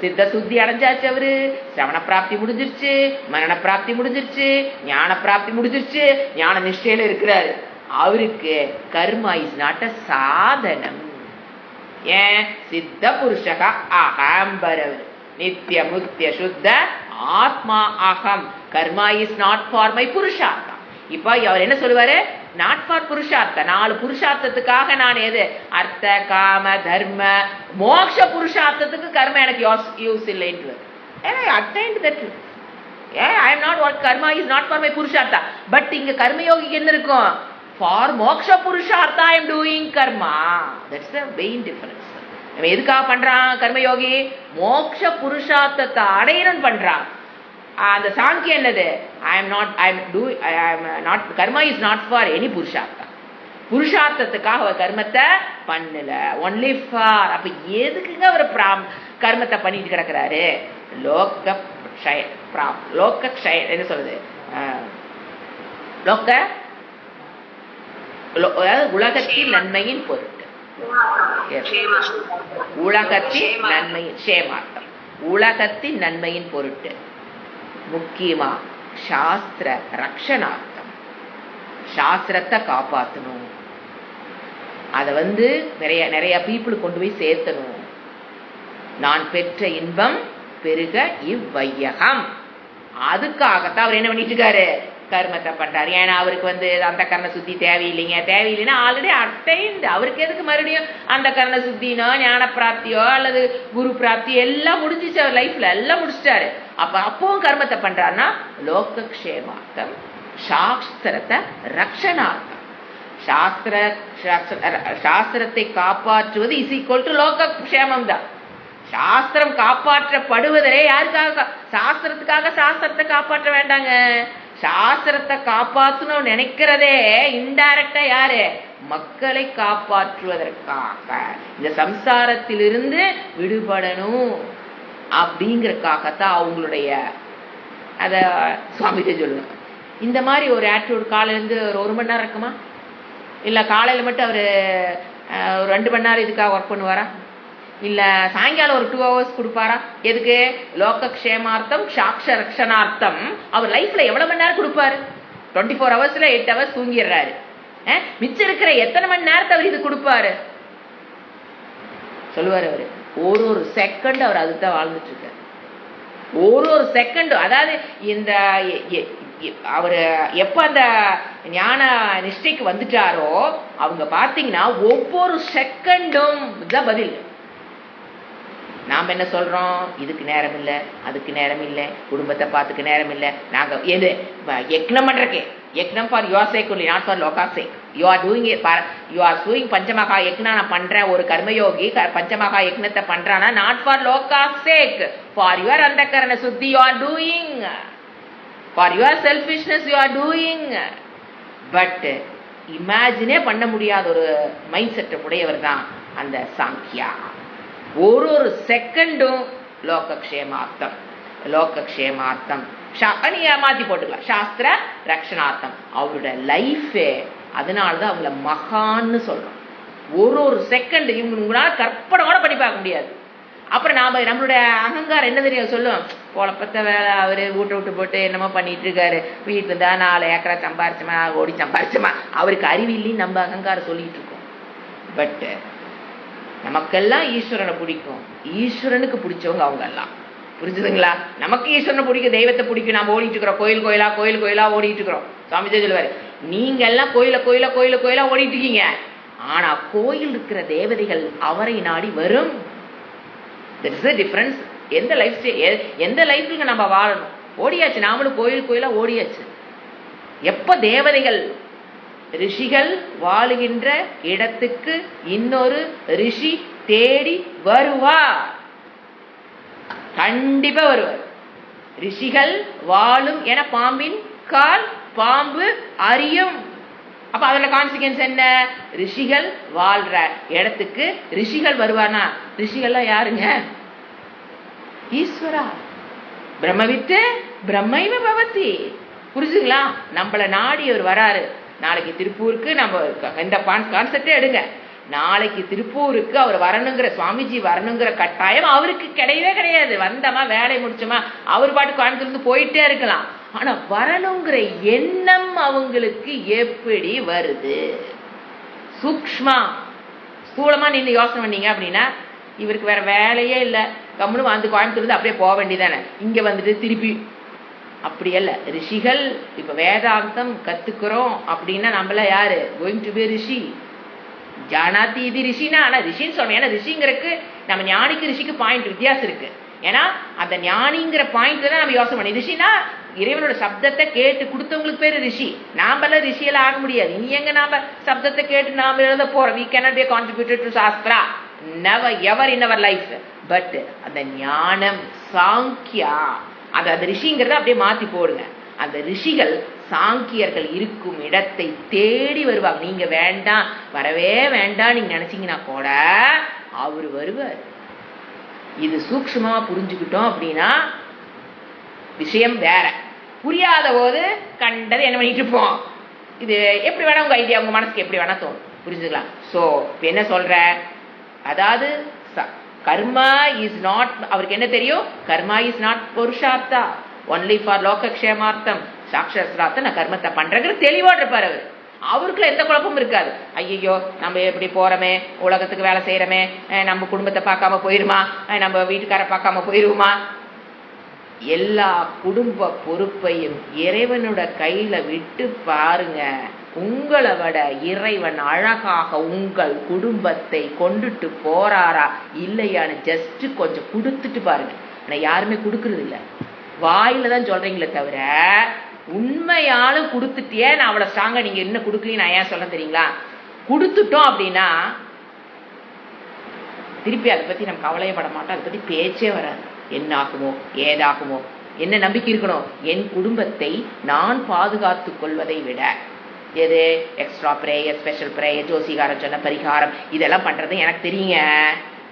சித்த சுத்தி அடைஞ்சாச்சு, அவரு சிரவண பிராப்தி முடிஞ்சிருச்சு, மரண பிராப்தி முடிஞ்சிருச்சு, ஞான பிராப்தி முடிஞ்சிருச்சு, ஞான நிஷ்டையில இருக்கிறாரு. அவருக்கு கர்மா இஸ் நாட் அ சாதனம். ஏன், சித்த புருஷக அகம்பரவர் நித்திய முக்திய சுத்த ஆத்மா அகம். கர்மா இஸ் நாட் ஃபார் மை புருஷார்த்தம். இப்ப அவர் என்ன சொல்லுவாரு, நாட் ஃபார் புருஷார்த்த, 4 புருஷார்த்தத்துக்காக நான் எது அர்த்த காம தர்ம மோட்ச புருஷார்த்தத்துக்கு கர்ம எனக்கு யூஸ் இல்லைன்னு. Attained that. I am not what karma is not for my purushartha. But இங்க கர்மயோகிக்கு என்ன இருக்கும், for moksha purushartha I am doing karma. That's the main difference. நம்ம எதுக்காக பண்றான் கர்மயோகி, மோட்ச புருஷார்த்தத்தை அடையணும் பண்றான். அந்த சாங்கியம் என்னது, I am not karma is not for any purushartha. புருஷார்த்தத்துக்காக அவர் கர்மத்தை பண்ணல, ஒன்லி ஃபார். அப்ப எதுக்குங்க அவர் கர்மத்தை பண்ணிட்டு கிடக்கிறாரு, என்ன சொல்றது, உலகத்தின் நன்மையின் பொருட்டு, உலகத்தின் நன்மையின் சேமார்த்தம், உலகத்தின் நன்மையின் பொருட்டு, முக்கியமா சாஸ்திர ரக்ஷணார்த்தம், சாஸ்திரத்தை காப்பாற்றணும், அதை நிறைய நிறைய பீப்புள் கொண்டு போய் சேர்த்தணும். நான் பெற்ற இன்பம் பெருக இவ்வையகம், அதுக்காகத்தான் அவர் என்ன பண்ணிட்டு இருக்காரு, கர்மத்தை பண்றாரு. ஏன்னா அவருக்கு அந்த கர்ண சுத்தி தேவையில்லைன்னா ஆல்ரெடி அட்டைன்ட். அவருக்கு எதுக்கு மறுபடியும் அந்த கர்ண சுத்தினோ ஞான பிராப்தியோ அல்லது குரு பிராப்தியோ எல்லாம் முடிஞ்சிச்சு, அவர் லைஃப்ல எல்லாம் முடிச்சிட்டாரு. அப்பவும் கர்மத்தை பண்றாருன்னா லோகக்ஷேமார்த்தம், சாஸ்திரத்தை ரக்ஷணார்த்தம். சாஸ்திரத்தை காப்பாற்றுவது இஸ் ஈக்குவல் டு லோகக்ஷேமம் தான். சாஸ்திரம் காப்பாற்றப்படுவதே யாருக்காக, சாஸ்திரத்துக்காக. சாஸ்திரத்தை காப்பாற்ற வேண்டாங்க, சாஸ்திரத்தை காப்பாற்றணும் நினைக்கிறதே இன்டைரக்டா யாரு, மக்களை காப்பாற்றுவதற்காக, இந்த சம்சாரத்திலிருந்து விடுபடணும் அப்படிங்கறதுக்காகத்தான் அவங்களுடைய அத சுவாமிஜி சொல்லுவாங்க. இந்த மாதிரி ஒரு ஆட்டிடியூட் காலையிலேருந்து ஒரு மணி நேரம் இருக்குமா, இல்ல காலையில மட்டும் அவரு 2 மணி நேரம் இதுக்காக ஒர்க் பண்ணுவாரா, இல்ல சாயங்காலம் ஒரு 2 hours கொடுப்பாரா, எதுக்கு, லோகக்ஷேமார்த்தம் சாக்ஷ ரக்ஷணார்த்தம். அவர் லைஃப்ல எவ்வளவு மணி நேரம் கொடுப்பாரு, 24 hours 8 hours தூங்கிடுறாரு. மிச்சம் இருக்கிற எத்தனை மணி நேரத்தை அவர் இது கொடுப்பாரு சொல்லுவாரு. அவரு ஒரு செகண்ட் அவர் அதுதான் வாழ்ந்துட்டு இருக்காரு, ஒரு செகண்ட். அதாவது இந்த அவரு எப்ப அந்த ஞான நிஷ்டைக்கு வந்துட்டாரோ அவங்க பாத்தீங்கன்னா ஒவ்வொரு செகண்டும் தான் பதில். நாம என்ன சொல்றோம், இதுக்கு நேரம் இல்லை, அதுக்கு நேரம் இல்லை, குடும்பத்தை பார்த்துக்க நேரம் இல்லை, நாங்க எது யக்னம் பண்றக்கே, yagnam for your sake only, not for loka sake. You are doing panchamaha yagna நான் பண்றேன். ஒரு கர்மயோகி பஞ்சமகா யக்னத்தை பண்றானா not for loka sake, for your antahkarana shuddhi you are doing, for your selfishness you are doing. But imagine பண்ண முடியாத ஒரு மைண்ட் செட்டை உடையவர் தான் அந்த சாங்கியா. ஒரு செகண்டும் லோகக்ஷேமார்த்தம், லோகக்ஷேமார்த்தம் மாத்தி போட்டுக்கலாம், சாஸ்திர ரக்ஷணார்த்தம். அவரோட லைஃபே அதனாலதான் அவங்கள மகான்னு சொல்றோம். ஒரு செகண்ட் இவங்களால கற்பனை கூட பண்ணி பார்க்க முடியாது. அப்புறம் நாம நம்மளுடைய அகங்காரம் என்ன தெரியும் சொல்லும், குழப்பத்த வேலை, அவரு வீட்டை விட்டு போட்டு என்னமோ பண்ணிட்டு இருக்காரு, வீட்டுல இருந்தா 4 ஏக்கரா சம்பாரிச்சமா, ஓடி சம்பாரிச்சமா, அவருக்கு அறிவில்லைன்னு நம்ம அகங்காரம் சொல்லிட்டு இருக்கோம். பட் நமக்கெல்லாம் ஈஸ்வரனை பிடிக்கும், ஈஸ்வரனுக்கு பிடிச்சவங்க அவங்க எல்லாம், புரிஞ்சுதுங்களா? நமக்கு ஈஸ்வரனை பிடிக்கும், தெய்வத்தை பிடிக்கும், நாம ஓடிட்டு இருக்கிறோம், கோயில் கோயிலா ஓடிட்டு இருக்கிறோம். சுவாமிஜி சொல்லுவாரு, நீங்க எல்லாம் கோயிலா ஓடிட்டு இருக்கீங்க, ஆனா கோயில் இருக்கிற தேவதைகள் அவரை நாடி வரும். That is the difference. எந்த லைஃப்ல நம்ம வாழணும், ஓடியாச்சு, நாமளும் கோயிலா ஓடியாச்சு. எப்ப தேவதைகள் ரிஷிகள் வாழுகின்ற இடத்துக்கு இன்னொரு ரிஷி தேடி வருவார், கண்டிப்பா வருவார். ரிஷிகள் வாழும் என பாம்பின் கால் பாம்பு அறியும். அப்ப அதோட கான்சிக்வன்ஸ் என்ன, ரிஷிகள் வாழ்ற இடத்துக்கு ரிஷிகள் வருவானா, ரிஷிகள்லாம் யாருங்க, ஈஸ்வரா. பிரம்மவித்து பிரம்மைவ பவதி, புரிஞ்சுங்களா? நம்மள நாடி அவர் வராரு. நாளைக்கு திருப்பூருக்கு நம்ம இந்த கான்செப்டே எடுங்க, நாளைக்கு திருப்பூருக்கு அவர் வரணுங்கிற, சுவாமிஜி வரணுங்கிற கட்டாயம் அவருக்கு கிடையவே கிடையாது. வந்தமா வேலை முடிச்சோமா அவர் பாட்டு கோயம்புத்தூர்ந்து போயிட்டே இருக்கலாம். ஆனா வரணுங்கிற எண்ணம் அவங்களுக்கு எப்படி வருது, சூக்ஷ்மா ஸ்தூலமா நீங்க யோசனை பண்ணீங்க அப்படின்னா, இவருக்கு வேற வேலையே இல்லை, கம்முன்னு வந்து கோயம்புத்தூர்ந்து அப்படியே போக வேண்டியதானே, இங்க வந்துட்டு திருப்பி அப்படி அல்ல. ரிஷிகள் இப்ப வேதாந்தம் கத்துக்கிறோம் அப்படின்னா நம்மள யாரு கோயிங் டு பி ரிஷி? ஜானாதி இது ரிஷினா, ஆனா ரிஷின்னு சொன்னேன். ஏன்னா ரிஷிங்கிறதுக்கு நம்ம ஞானிக்கு ரிஷிக்கு பாயிண்ட் வித்தியாசம் இருக்கு. ஏன்னா அந்த ஞானிங்கிற பாயிண்ட்ல தான் நம்ம யோசனை பண்ணி, ரிஷினா இறைவனோட சப்தத்தை கேட்டு கொடுத்தவங்களுக்கு பேரு ரிஷி. நாம ரிஷியெல்லாம் ஆக முடியாது. இனி எங்க நாம சப்தத்தை கேட்டு நாம எழுத போறோம்? we cannot be contributed to Sastra, never ever in our life. But அந்த ஞானம் சாங்கியா, அந்த ரிஷிங்கிறத அப்படியே மாத்தி போடுங்க. அந்த ரிஷிகள் சாங்கியர்கள் இருக்கும் இடத்தை தேடி வருவாங்க. நீங்க வேண்டாம், வரவே வேண்டாம் நீங்க நினைச்சீங்கன்னா கூட அவரு வருவார். இது சூக்ஷ்மா புரிஞ்சுக்கிட்டோம் அப்படின்னா விஷயம் வேற. புரியாத போது கண்டது என்ன பண்ணிட்டு இருப்போம். இது எப்படி வேணா உங்க ஐடியா, உங்க மனசுக்கு எப்படி வேணா தோணும், புரிஞ்சுக்கலாம். சோ என்ன சொல்ற, அதாவது கர்மா இஸ் நாட், அவருக்கு என்ன தெரியும், கர்மா is not Purushartha, only for லோகக்ஷேமார்த்தம், சாட்சாஸ்திரார்த்தம் நான் கர்மத்தை பண்றேங்கிற தெளிவா இருப்பார் அவர். அவருக்குள்ள எந்த குழப்பமும் இருக்காது. ஐயோ நம்ம எப்படி போறோமே, உலகத்துக்கு வேலை செய்யறோமே, நம்ம குடும்பத்தை பார்க்காம போயிருமா, நம்ம வீட்டுக்கார பார்க்காம போயிருவோமா, எல்லா குடும்ப பொறுப்பையும் இறைவனோட கையில விட்டு பாருங்க. உங்களை விட இறைவன் அழகாக உங்கள் குடும்பத்தை கொண்டுட்டு போறாரா இல்லையான்னு ஜஸ்ட் கொஞ்சம் கொடுத்துட்டு பாருங்க. ஆனா யாருமே கொடுக்கறது இல்லை, வாயில தான் சொல்றீங்களே தவிர உண்மையாலும் கொடுத்துட்டே நான் அவ்வளவு ஸ்ட்ராங்கா நீங்க என்ன கொடுக்கலன்னு நான் ஏன் சொல்ல தெரியுங்களா? கொடுத்துட்டோம் அப்படின்னா திருப்பி அதை பத்தி நம்ம கவலையப்பட மாட்டோம், அதை பத்தி பேச்சே வராது. என்ன ஆகுமோ ஏதாகுமோ, என்ன நம்பிக்கை இருக்கணும், என் குடும்பத்தை நான் பாதுகாத்துக் கொள்வதை விட எது எக்ஸ்ட்ரா பிரேயர், ஸ்பெஷல் பிரேயர், ஜோசிகாரம் சொன்ன பரிகாரம் இதெல்லாம் பண்றது எனக்கு தெரியுங்க.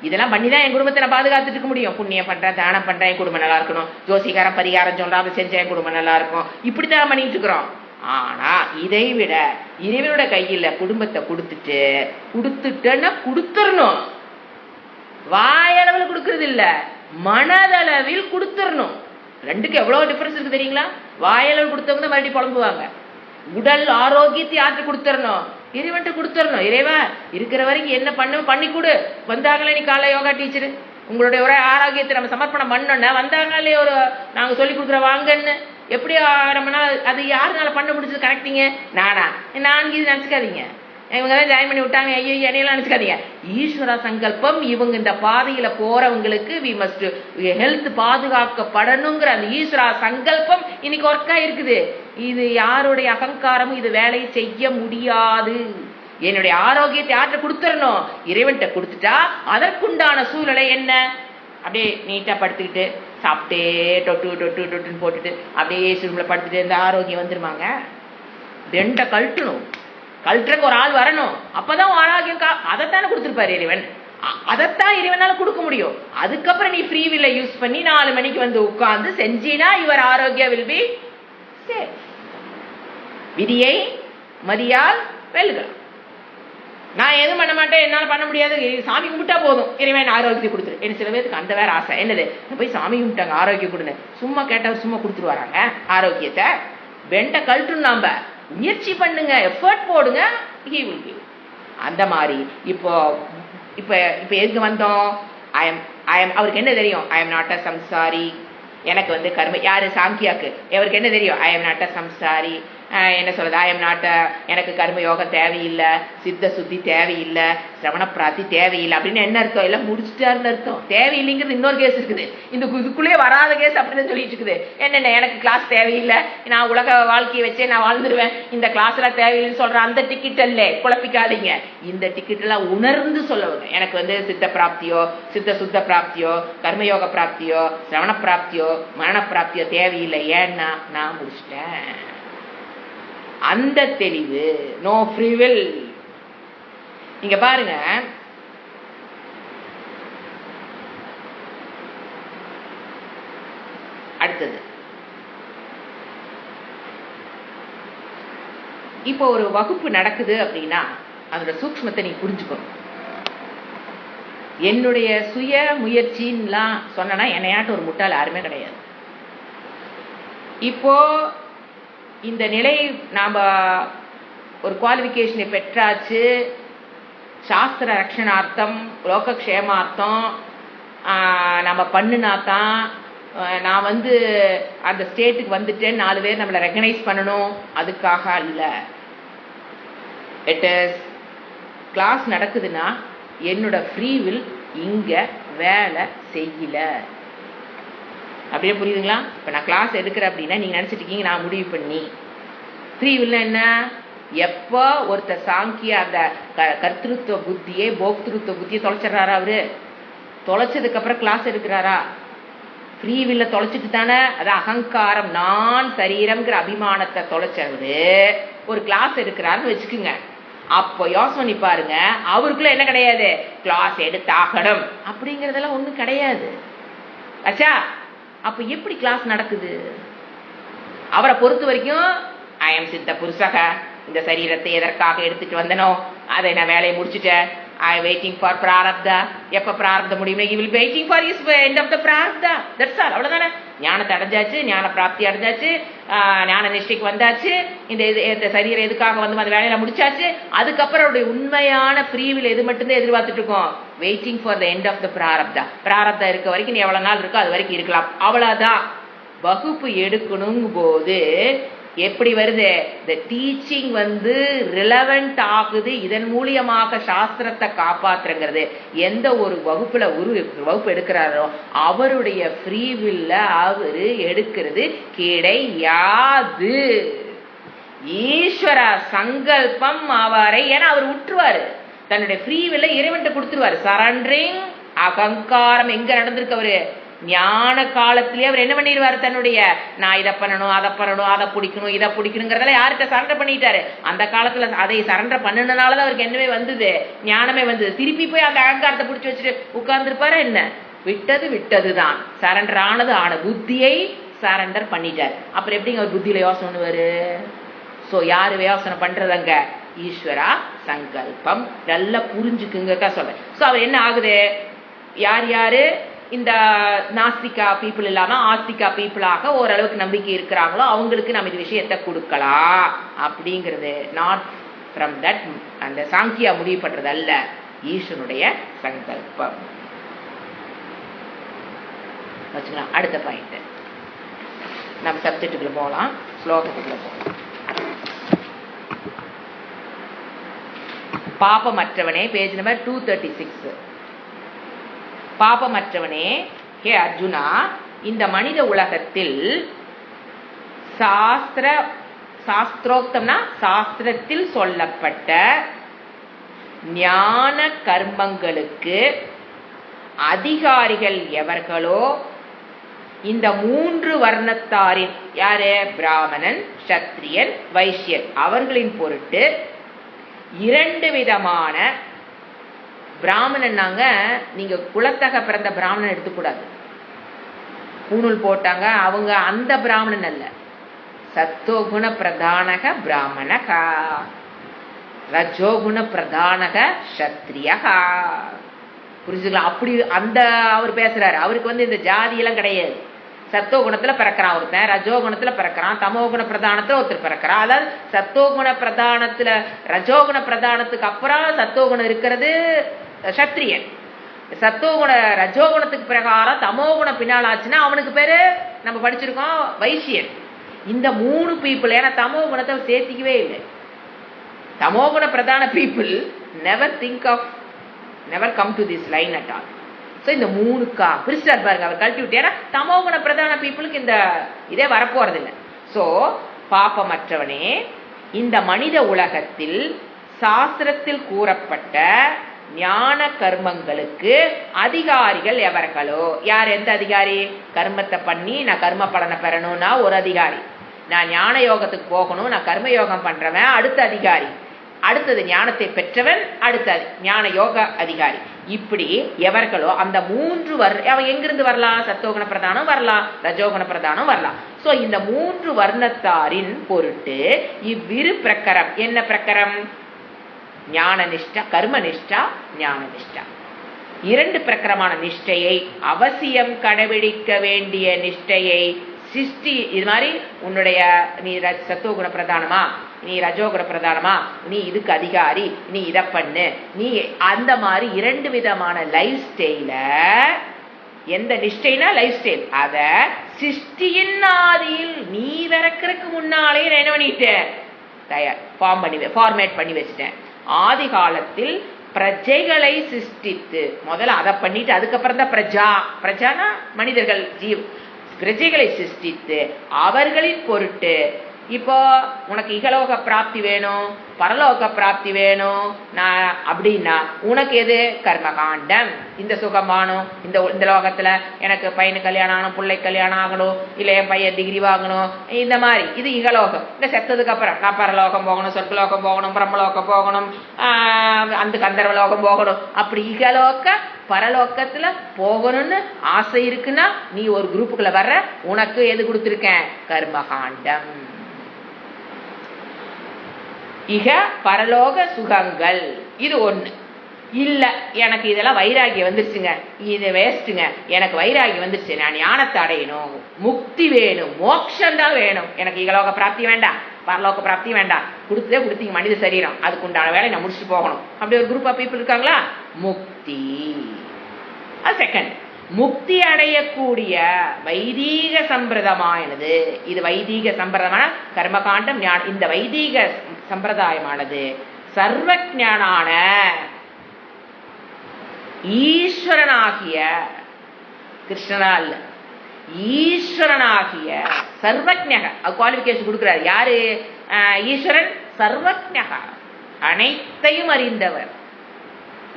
இதெல்லாம் பண்ணிதான் என் குடும்பத்தை நான் பாதுகாத்துட்டு இருக்க முடியும். புண்ணியம் பண்றேன், தானம் பண்றேன், என் குடும்பம் நல்லா இருக்கணும், ஜோசிகாரம் பரிகாரம் சொல்றா அதை செஞ்ச என் குடும்பம் நல்லா இருக்கும், இப்படித்தான் பண்ணிட்டு இருக்கிறோம். ஆனா இதை விட இறைவனோட கையில குடும்பத்தை கொடுத்துட்டேன்னா கொடுத்துடணும். வாயளவில் கொடுக்கறது இல்ல, மனதளவில் கொடுத்துடணும். ரெண்டுக்கு எவ்வளவு டிஃபரன்ஸ் இருக்கு தெரியுங்களா? வாயளவில் கொடுத்தவங்க மறுபடியும் புலம்புவாங்க. உடல் ஆரோக்கியத்தை யாருக்கு கொடுத்துடணும்? இறைவன்ட்டு கொடுத்துடணும். இறைவா இருக்கிற வரைக்கும் என்ன பண்ணி கொடு. வந்தாங்களே நீ காலை யோகா டீச்சரு, உங்களுடைய ஒரு ஆரோக்கியத்தை நம்ம சமர்ப்பணம் பண்ணோன்னா வந்தாங்களே ஒரு நாங்க சொல்லி கொடுக்குற வாங்கன்னு எப்படி நம்ம அது யாருனால பண்ண முடிஞ்சது கரெக்டிங்க? நான் இது நினைச்சுக்காதீங்க, இவங்க தான் ஜாயின் பண்ணி விட்டாங்க, ஐயோ என்னையெல்லாம் நினைச்சுக்காதீங்க. ஈஸ்வர சங்கல்பம். இவங்க இந்த பாதையில போறவங்களுக்கு வி மஸ்ட் ஹெல்த் பாதுகாக்கப்படணுங்கிற அந்த ஈஸ்வர சங்கல்பம் இன்னைக்கு ஒர்க்கா இருக்குது. இது யாருடைய அகங்காரமும் இது வேலையை செய்ய முடியாது. என்னுடைய ஆரோக்கியத்தை யார்கிட்ட கொடுத்துடணும்? இறைவன்கிட்ட கொடுத்துட்டா அதற்குண்டான சூழ்நிலை என்ன? அப்படியே நீட்டா படுத்துக்கிட்டு சாப்பிட்டே டொட்டுன்னு போட்டுட்டு அப்படியே சுருமில் படுத்துட்டு இந்த ஆரோக்கியம் வந்துருமாங்க? ரெண்டை கழட்டுறக்கு ஒரு ஆள் வரணும், அப்பதான் ஆரோக்கியம். அதைத்தானே கொடுத்துருப்பாரு இறைவன், அதைத்தான் இறைவனால கொடுக்க முடியும். அதுக்கப்புறம் நீ ஃப்ரீ வில்ல யூஸ் பண்ணி 4 மணிக்கு வந்து உட்கார்ந்து செஞ்சினா இவர் ஆரோக்கியம் வில் பி சேஃப். விதியை மதியால் வெல்க. நான் எதுவும் பண்ண மாட்டேன், என்னால பண்ண முடியாது, சாமி கும்பிட்டா போதும் இறைவன் ஆரோக்கியத்தை கொடுத்துரு. எனக்கு சில பேருக்கு அந்த வேற ஆசை, என்னது போய் சாமி கும்பிட்டாங்க ஆரோக்கியம் கொடுங்க, சும்மா கேட்டவர் சும்மா கொடுத்துட்டு வராங்க ஆரோக்கியத்தை. வெண்ட கழட்டும், நாம முயற்சி பண்ணுங்க, எஃபர்ட் போடுங்க, he will give. அந்த மாதிரி இப்போ எதுக்கு வந்தோம்? அவருக்கு என்ன தெரியும்? ஐ எம் நாட் அ சம்சாரி. எனக்கு வந்து கர்ம யாரு? சாங்கியாக்கு. அவருக்கு என்ன தெரியும்? ஐ எம் நாட் அ சம்சாரி. என்ன சொல்றது? ஐ எம் நாட், எனக்கு கர்ம யோகம் தேவையில்லை, சித்த சுத்தி தேவையில்லை, சிரவண பிராப்தி தேவையில்லை அப்படின்னு என்ன அர்த்தம்? எல்லாம் முடிச்சுட்டாருன்னு அர்த்தம். தேவையில்லைங்கிறது இன்னொரு கேஸ் இருக்குது, இந்த இதுக்குள்ளேயே வராத கேஸ் அப்படின்னு சொல்லிட்டு இருக்குது. என்னென்ன எனக்கு கிளாஸ் தேவையில்லை, நான் உலக வாழ்க்கையை வச்சே நான் வாழ்ந்துருவேன், இந்த கிளாஸ் எல்லாம் தேவையில்லைன்னு சொல்ற அந்த டிக்கெட் அல்ல, குழப்பிக்காதீங்க. இந்த டிக்கெட் எல்லாம் உணர்ந்து சொல்லவங்க. எனக்கு வந்து சித்த பிராப்தியோ, சித்த சுத்த பிராப்தியோ, கர்மயோக பிராப்தியோ, சிரவண பிராப்தியோ, மரண பிராப்தியோ தேவையில்லை. ஏன்னா நான் முடிச்சிட்டேன். அந்த தெளிவு, நோ ஃப்ரீ வில். இங்க பாருங்க, அடுத்தது இப்போ ஒரு வகுப்பு நடக்குது அப்படின்னா அதோட சூக்ஷ்மத்தை நீ புரிஞ்சுக்கணும். என்னுடைய சுய முயற்சின்லாம் சொன்னா என்னையாட்டு ஒரு முட்டாள் யாருமே கிடையாது. இப்போ இந்த நிலை நாம ஒரு குவாலிஃபிகேஷனை பெற்றாச்சு, சாஸ்திர ரட்சணார்த்தம், லோகக்ஷேமார்த்தம் நம்ம பண்ணினாதான் நான் வந்து அந்த ஸ்டேட்டுக்கு வந்துட்டேன் 4 பேர் நம்மளை ரெகனைஸ் பண்ணணும் அதுக்காக அல்ல. இட் இஸ் கிளாஸ் நடக்குதுன்னா என்னோட ஃப்ரீவில் இங்கே வேலை செய்யல. அப்படியே புரியுதுங்களா? இப்போ நான் கிளாஸ் எடுக்கிறேன் அப்படின்னா நீங்கள் நினச்சிட்டு இருக்கீங்க நான் முடிவு பண்ணி. ஃப்ரீவில்னா என்ன? எப்போ ஒருத்தர் சாங்கிய அந்த கர்த்திருத்துவ புத்தியை போக்திருத்துவ புத்தியை தொலைச்சிட்றாரா? அவரு தொலைச்சதுக்கப்புறம் கிளாஸ் எடுக்கிறாரா? ஃப்ரீவில்ல தொலைச்சிட்டு தானே, அது அகங்காரம் நான் சரீரம்ங்கிற அபிமானத்தை தொலைச்சவரு ஒரு கிளாஸ் எடுக்கிறாருன்னு வச்சுக்குங்க. அப்போ யோசனை பண்ணி பாருங்க, அவருக்குள்ள என்ன கிடையாது? கிளாஸ் எடுத்தாகணும் அப்படிங்கிறதெல்லாம் ஒன்றும் கிடையாது. ஆச்சா? அப்போ எப்படி கிளாஸ் நடக்குது? அவரை பொறுத்த வரைக்கும் ஐஎம் சித்த புருஷக, இந்த சரீரத்தை எதற்காக எடுத்துட்டு வந்தனோ அதை நான் வேலையை முடிச்சுட்டேன். I waiting for prarabdha. எப்போ பிராரப்த முடியுமே, he will waiting for his end of the prarabdha. That's all. அவ்வளோதானே. ஞானத்தை அடைஞ்சாச்சு, ஞான பிராப்தி அடைஞ்சாச்சு, ஞான நிஷ்டைக்கு வந்தாச்சு, இந்த சரீரம் எதுக்காக வந்து அந்த வேலையில முடிச்சாச்சு. அதுக்கப்புறம் அவருடைய உண்மையான ஃப்ரீவில் எது மட்டும்தான் எதிர்பார்த்துட்டு இருக்கோம்? Waiting for the end of the prarabdha. பிராரப்தா இருக்க வரைக்கும் நீ எவ்வளோ நாள் இருக்கோ அது வரைக்கும் இருக்கலாம், அவ்வளோதான். வகுப்பு எடுக்கணும் போது எப்படி வருது? இந்த டீச்சிங் வந்து ரிலவெண்ட் ஆகுது. இதன் மூலியமாக சாஸ்திரத்தை காப்பாற்றுங்கிறது. எந்த ஒரு வகுப்புல வகுப்பு எடுக்கிறாரோ அவருடைய ஃப்ரீவில்ல அவரு எடுக்கிறது கிடையாது. ஈஸ்வர சங்கல்பம் அவரை, ஏன்னா அவர் விட்டுருவாரு, தன்னுடைய ஃப்ரீவில்ல இறைவன்ட்ட கொடுத்துருவாரு. சரண்டரிங் அகங்காரம் எங்க நடந்திருக்கு? அவரு ஞான காலத்திலேயே அவர் என்ன பண்ணிடுவார்? தன்னுடைய நான் இதை பண்ணணும், அதை பண்ணணும், அதை பிடிக்கணும், இதை பிடிக்கணுங்கிறதெல்லாம் யார்கிட்ட சரண்டர் பண்ணிட்டாரு? அந்த காலத்துல அதை சரண்டர் பண்ணினாலதான் அவருக்கு என்னவே வந்தது, ஞானமே வந்தது. திருப்பி போய் அந்த அகங்காரத்தை பிடிச்சி வச்சுட்டு உட்கார்ந்துருப்பாரு என்ன? விட்டதுதான். சரண்டர் ஆன புத்தியை சரண்டர் பண்ணிட்டார். அப்புறம் எப்படிங்க அவர் புத்தியில யோசனை பண்ணுவாரு? ஸோ யாரு யோசனை பண்றதங்க? ஈஸ்வரா சங்கல்பம். நல்லா புரிஞ்சுக்குங்க சொல்றேன். ஸோ அவர் என்ன ஆகுது? யாரு இந்த நாஸ்திகா பீப்புள் இல்லாம ஆஸ்திகா பீப்புளாக ஓரளவுக்கு நம்பிக்கை இருக்கிறாங்களோ அவங்களுக்கு நம்ம இந்த விஷயத்தை கொடுக்கலாம் அப்படிங்கிறது நாட் ஃப்ரம் தட், அந்த சாங்கியா முடிவு பண்றது அல்ல, ஈஸ்வனுடைய சங்கல்பம். வச்சுக்கலாம். அடுத்த பாயிண்ட் நம்ம சப்ஜெக்டுக்குள்ள போகலாம், ஸ்லோகத்துக்குள்ள போகலாம். பாபமற்றவனே, பேஜ் நம்பர் 236. பாபமற்றவனே, ஹே அர்ஜுனா, இந்த மனித உலகத்தில் சாஸ்திரோக்தம்னா சாஸ்திரத்தில் சொல்லப்பட்ட ஞான கர்மங்களுக்கு அதிகாரிகள் எவர்களோ இந்த 3 வர்ணத்தாரின், யாரு? பிராமணன், சத்திரியன், வைசியன், அவர்களின் பொருட்டு 2 விதமான பிராமணன்னாங்க. நீங்க குலத்தக பிறந்த பிராமணன் எடுத்துக்கூடாது. பூணூல் போட்டாங்க அவங்க, அந்த பிராமணன் அல்ல. சத்தோகுண பிரதானக பிராமணகா, ரஜோகுண பிரதானக சத்திரியகா. புரிஞ்சுக்கலாம்? அப்படி அந்த அவர் பேசுறாரு. அவருக்கு வந்து இந்த ஜாதி எல்லாம் கிடையாது. சத்தோகுணத்துல பிறக்கிறான் ஒருத்தன், ரஜோகுணத்துல பிறக்கிறான், தமோகுண பிரதானத்துல ஒருத்தர் பிறக்கிறான். அதாவது சத்தோகுண பிரதானத்துல ரஜோகுண பிரதானத்துக்கு அப்புறம் சத்தோகுணம் இருக்கிறது சத்திரியன். சத்தோகுண ரஜோகுணத்துக்கு பிரகாரம் தமோகுணம் பின்னால் ஆச்சுன்னா அவனுக்கு பேரு நம்ம படிச்சிருக்கோம் வைசியன். இந்த 3 பீப்புள், ஏன்னா தமோகுணத்தை சேர்த்திக்கவே இல்லை. தமோகுண பிரதான people never come to this line at all. So இந்த 3க்கா பிரிஸ்டார் பாருங்க அவர் கழட்டி விட்டு, ஏன்னா தமோகுண பிரதான பீப்புளுக்கு இந்த இதே வரப்போறதில்லை. ஸோ பாப்பமற்றவனே, இந்த மனித உலகத்தில் சாஸ்திரத்தில் கூறப்பட்ட ஞான கர்மங்களுக்கு அதிகாரிகள் எவர்களோ, யார்? எந்த அதிகாரி? கர்மத்தை பண்ணி நான் கர்ம பலனை பெறணும்னா ஒரு அதிகாரி, நான் ஞான யோகத்துக்கு போகணும் நான் கர்ம யோகம் பண்றவன் அடுத்த அதிகாரி, அடுத்தது ஞானத்தை பெற்றவன் அடுத்த ஞான யோக அதிகாரி. இப்படி எவர்களோ அந்த 3 அவன் எங்கிருந்து வரலாம்? சத்தோகுண பிரதானம் வரலாம், ரஜோகுண பிரதானம் வரலாம். சோ இந்த 3 வர்ணத்தாரின் பொருட்டு இவ்விரு பிரகரம், என்ன பிரகரம்? ஞான நிஷ்டா, கர்ம நிஷ்டா, ஞான நிஷ்டா. 2 பிரகரமான நிஷ்டையை, அவசியம் கடைபிடிக்க வேண்டிய நிஷ்டையை சிருஷ்டி. இது மாதிரி உன்னுடைய நீ சத்தோகுண பிரதானமா, நீ ரஜோகுண பிரதானமா, நீ இதுக்கு அதிகாரி, நீ இதை பண்ணு, நீ அந்த மாதிரி 2 விதமான லைஃப் ஸ்டைல எந்த நிஷ்டைனா லைஃப் ஸ்டைல். அத சிருஷ்டியின் ஆதியில் நீ பிறக்கிறதுக்கு முன்னாலே என்ன பண்ணிட்டேன், ஃபார்மேட் பண்ணி வச்சுட்டேன். ஆதி காலத்தில் பிரஜைகளை சிருஷ்டித்து, முதல்ல அதை பண்ணிட்டு அதுக்கப்புறம் தான் பிரஜானா மனிதர்கள், பிரஜைகளை சிருஷ்டித்து அவர்களின் பொருட்டு இப்போ உனக்கு இகலோக பிராப்தி வேணும், பரலோக பிராப்தி வேணும் அப்படின்னா உனக்கு எது கர்மகாண்டம். இந்த சுகம் வாணும், இந்த லோகத்துல எனக்கு பையனு கல்யாணம் ஆகணும், பிள்ளை கல்யாணம் ஆகணும், இல்ல என் பையன் டிகிரி வாங்கணும், இந்த மாதிரி இது இகலோகம். இந்த செத்ததுக்கு அப்புறம் நான் பரலோகம் போகணும், சொர்க்கலோகம் போகணும், பிரம்மலோகம் போகணும், அந்த கந்தர்வலோகம் போகணும். அப்படி இகலோக பரலோகத்துல போகணும்னு ஆசை இருக்குன்னா நீ ஒரு குரூப்புக்குள்ள வர்ற, உனக்கு எது கொடுத்துருக்கேன், கர்மகாண்டம். இக பரலோக சுகங்கள் இது ஒண்ணு. இல்ல எனக்கு இதெல்லாம் வைராகியம் வந்துருச்சுங்க, இது வேஸ்ட்டுங்க, எனக்கு வைராகியம் வந்துருச்சு, நான் ஞானத்தை அடையணும், முக்தி வேணும், மோட்சம் தான் வேணும், எனக்கு இகலோக பிராப்தி வேண்டாம், பரலோக பிராப்தி வேண்டாம், கொடுத்தீங்க மனித சரீரம், அதுக்கு உண்டான வேலை நான் முடிச்சுட்டு போகணும், அப்படி ஒரு குரூப் ஆஃப் பீப்புள் இருக்காங்களா, முக்தி. அது செகண்ட். முக்தி அடையக்கூடிய வைதீக சம்பிரதாயமானது, இது வைதீக சம்பிரதாயமான கர்மகாண்டம். இந்த வைதீக சம்பிரதாயமானது சர்வஞானான ஈஸ்வரனாகிய, கிருஷ்ணனா இல்ல, ஈஸ்வரனாகிய சர்வஜக குவாலிபிகேஷன் கொடுக்கிறார். யாரு ஈஸ்வரன்? சர்வஜக, அனைத்தையும் அறிந்தவர்.